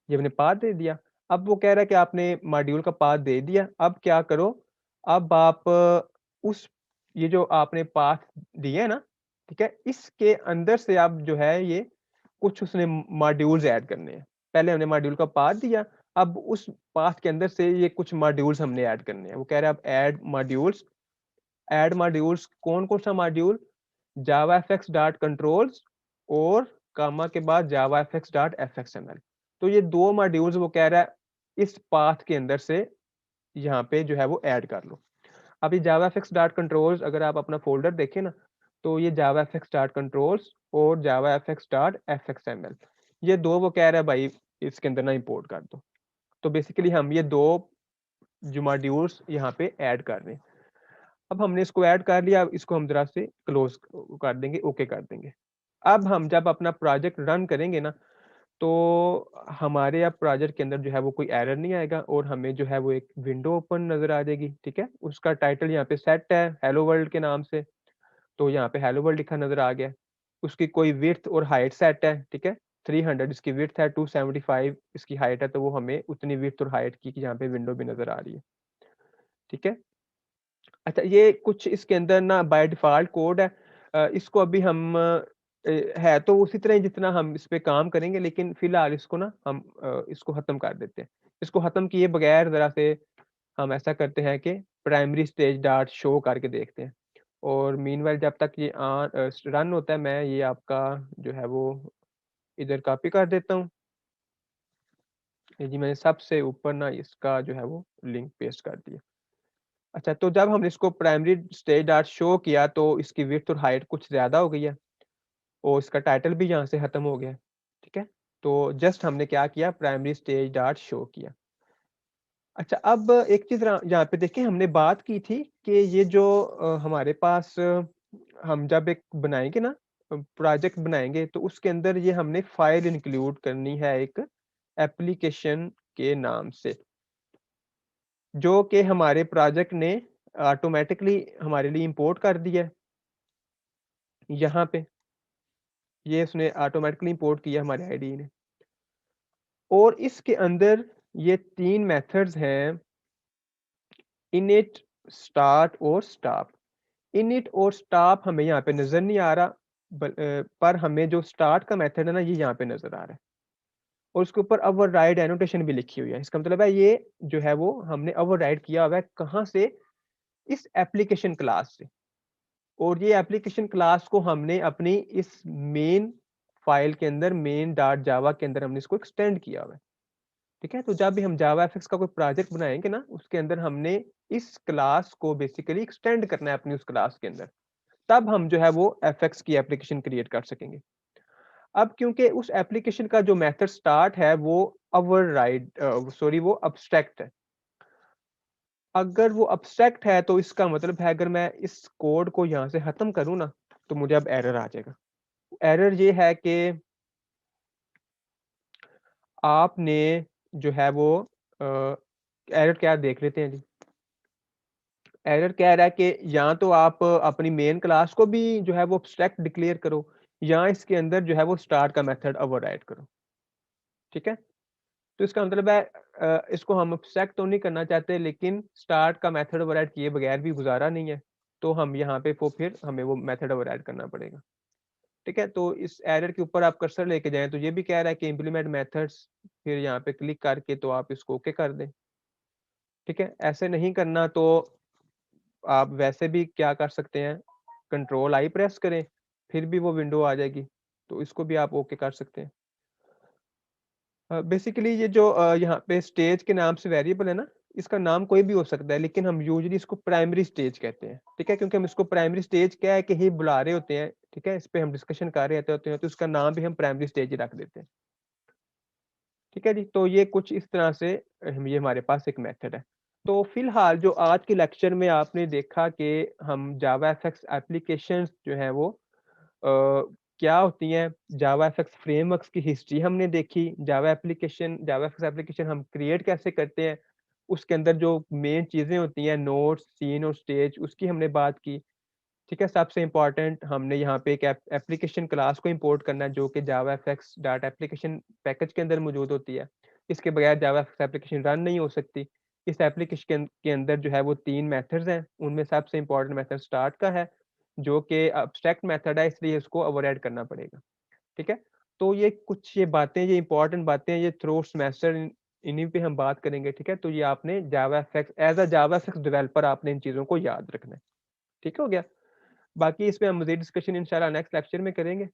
ये हमने पाथ दे दिया। अब वो कह रहा है कि आपने मॉड्यूल का पाथ दे दिया, अब क्या करो, अब आप उस ये जो आपने पाथ दिए है ना, ठीक है? इसके अंदर से आप जो है ये कुछ उसने मॉड्यूल्स ऐड करने हैं। पहले हमने मॉड्यूल का पाथ दिया, अब उस पाथ के अंदर से ये कुछ मॉड्यूल्स हमने ऐड करने हैं। वो कह रहा है अब ऐड मॉड्यूल्स कौन-कौन सा मॉड्यूल? जावाफएक्स डॉट कंट्रोल्स और कॉमा के बाद जावाफएक्स डॉट एफएक्सएमएल। तो ये 2 मॉड्यूल्स वो कह रहा है इस पाथ के अंदर से यहाँ पे जो है वो ऐड कर लो। अब ये जावाफएक्स डॉट कंट्रोल्स अगर आप अपना फ़ोल्डर देखें ना, तो ये जावाफएक्स डॉट कंट्रोल्स और जावाफएक्स डॉट एफएक्सएमएल, ये 2 वो कह रहा है भाई इसके अंदर ना इम्पोर्ट कर दो। तो बेसिकली हम ये 2 जो मॉड्यूल्स यहाँ पे ऐड कर रहे हैं। अब हमने इसको ऐड कर लिया, अब इसको हम ज़रा से क्लोज़ कर देंगे, ओके कर देंगे। अब हम जब अपना प्रोजेक्ट रन करेंगे ना, तो हमारे अब प्रोजेक्ट के अंदर जो है वो कोई एरर नहीं आएगा और हमें जो है वो एक विंडो ओपन नज़र आ जाएगी, ठीक है? उसका टाइटल यहाँ पे सेट है, हेलो वर्ल्ड के नाम से, तो यहाँ पे हेलो वर्ल्ड लिखा नज़र आ गया। उसकी कोई विड्थ और हाइट सेट है, ठीक है? 300 इसकी विड्थ है, 275 इसकी हाइट है, तो वो हमें उतनी विड्थ और हाइट की यहाँ पे विंडो भी नज़र आ रही है, ठीक है? अच्छा, ये कुछ इसके अंदर ना बाय डिफ़ॉल्ट कोड है। इसको अभी हम है तो उसी तरह ही जितना हम इस पे काम करेंगे, लेकिन फ़िलहाल इसको ना हम इसको ख़त्म कर देते हैं। इसको ख़त्म किए बगैर ज़रा से हम ऐसा करते हैं कि प्राइमरी स्टेज डॉट शो करके देखते हैं और मीनवाइल जब तक ये रन होता है, मैं ये आपका जो है वो इधर कॉपी कर देता हूँ। ये जी मैंने सबसे ऊपर ना इसका जो है वो लिंक पेस्ट कर दिया। अच्छा, तो जब हमने इसको प्राइमरी स्टेज डॉट शो किया तो इसकी विड्थ और हाइट कुछ ज़्यादा हो गई है और इसका टाइटल भी यहाँ से खत्म हो गया है, ठीक है? तो जस्ट हमने क्या किया, प्राइमरी स्टेज डॉट शो किया। अच्छा, अब एक चीज़ यहाँ पे देखिए, हमने बात की थी कि ये जो हमारे पास हम जब एक बनाएँगे ना, प्रोजेक्ट बनाएँगे, तो उसके अंदर ये हमने फ़ाइल इंक्लूड करनी है एक एप्लीकेशन के नाम से, जो कि हमारे प्रोजेक्ट ने ऑटोमैटिकली हमारे लिए इम्पोर्ट कर दिया है, यहाँ पे। ये उसने ऑटोमैटिकली इम्पोर्ट किया हमारे आईडीई ने। और इसके अंदर ये 3 मेथड्स हैं, इनिट, स्टार्ट और स्टॉप। इनिट और स्टॉप हमें यहाँ पे नज़र नहीं आ रहा, पर हमें जो स्टार्ट का मेथड है ना, ये यहाँ पे नज़र आ रहा है। और उसके ऊपर ओवरराइड एनोटेशन भी लिखी हुई है। इसका मतलब है ये जो है वो हमने ओवरराइड किया हुआ है, कहाँ से? इस एप्लीकेशन क्लास से। और ये एप्लीकेशन क्लास को हमने अपनी इस मेन फाइल के अंदर, मेन डॉट जावा के अंदर हमने इसको एक्सटेंड किया हुआ है। ठीक है? तो जब भी हम जावा एफएक्स का कोई प्रोजेक्ट बनाएँगे ना, उसके अंदर हमने इस क्लास को बेसिकली एक्सटेंड करना है अपनी उस क्लास के अंदर। तब हम जो है वो एफएक्स की एप्लीकेशन क्रिएट कर सकेंगे। अब क्योंकि उस एप्लीकेशन का जो मेथड स्टार्ट है वो वो अब्स्ट्रैक्ट है। अगर वो अब्स्ट्रैक्ट है तो इसका मतलब है, अगर मैं इस कोड को यहाँ से खत्म करूँ ना, तो मुझे अब एरर आ जाएगा। एरर ये है कि आपने जो है वो अ, एरर क्या देख लेते हैं जी। एरर कह रहा है कि या तो आप अपनी मेन क्लास को भी जो है वो अब्स्ट्रैक्ट डिक्लेयर करो, या इसके अंदर जो है वो स्टार्ट का मेथड ओवरराइड करो। ठीक है? तो इसका मतलब है इसको हम अब्स्ट्रैक्ट तो नहीं करना चाहते, लेकिन स्टार्ट का मेथड ओवरराइड किए बगैर भी गुज़ारा नहीं है। तो हम यहाँ पे फिर हमें वो मेथड ओवरराइड करना पड़ेगा। ठीक है? तो इस एरर के ऊपर आप कर्सर लेके जाएँ, तो ये भी कह रहा है कि इम्प्लीमेंट मेथड्स, फिर यहाँ पे क्लिक करके तो आप इसको ओके कर दें। ठीक है? ऐसे नहीं करना तो आप वैसे भी क्या कर सकते हैं, कंट्रोल आई प्रेस करें, फिर भी वो विंडो आ जाएगी। तो इसको भी आप ओके कर सकते हैं। बेसिकली ये जो यहाँ पे स्टेज के नाम से वेरिएबल है ना, इसका नाम कोई भी हो सकता है, लेकिन हम यूजुअली इसको प्राइमरी स्टेज कहते हैं। ठीक है? क्योंकि हम इसको प्राइमरी स्टेज क्या है कि ही बुला रहे होते हैं। ठीक है? इस पे हम डिस्कशन कर रहे होते हैं, तो इसका नाम भी हम प्राइमरी स्टेज ही रख देते हैं। ठीक है जी? तो ये कुछ इस तरह से ये हमारे पास एक मेथड है। तो फिलहाल जो आज के लेक्चर में आपने देखा कि हम जावा एफएक्स एप्लीकेशंस जो हैं वो क्या होती हैं, जावा एफएक्स फ्रेमवर्क्स की हिस्ट्री हमने देखी, जावा एफएक्स एप्लीकेशन हम क्रिएट कैसे करते हैं, उसके अंदर जो मेन चीज़ें होती हैं, नोड्स, सीन और स्टेज, उसकी हमने बात की। ठीक है? सबसे इम्पोर्टेंट हमने यहाँ पे एक एप्लीकेशन क्लास को इम्पोर्ट करना है, जो कि जावा एफएक्स डॉट एप्लीकेशन पैकेज के अंदर मौजूद होती है। इसके बगैर जावा एफएक्स एप्लीकेशन रन नहीं हो सकती। इस एप्लीकेशन के अंदर जो है वो 3 मेथड्स हैं, उनमें सबसे इम्पोर्टेंट मेथड स्टार्ट का है, जो कि एब्स्ट्रैक्ट मेथड है, इसलिए इसको ओवरराइड करना पड़ेगा। ठीक है? तो ये कुछ ये बातें, ये इम्पोर्टेंट बातें हैं, ये थ्रू सेमेस्टर इन्हीं पे हम बात करेंगे। ठीक है? तो ये आपने JavaFX as a JavaFX developer आपने इन चीज़ों को याद रखना है। ठीक हो गया? बाकी इस पे हम मज़ीद डिस्कशन इंशाल्लाह नेक्स्ट लेक्चर में करेंगे।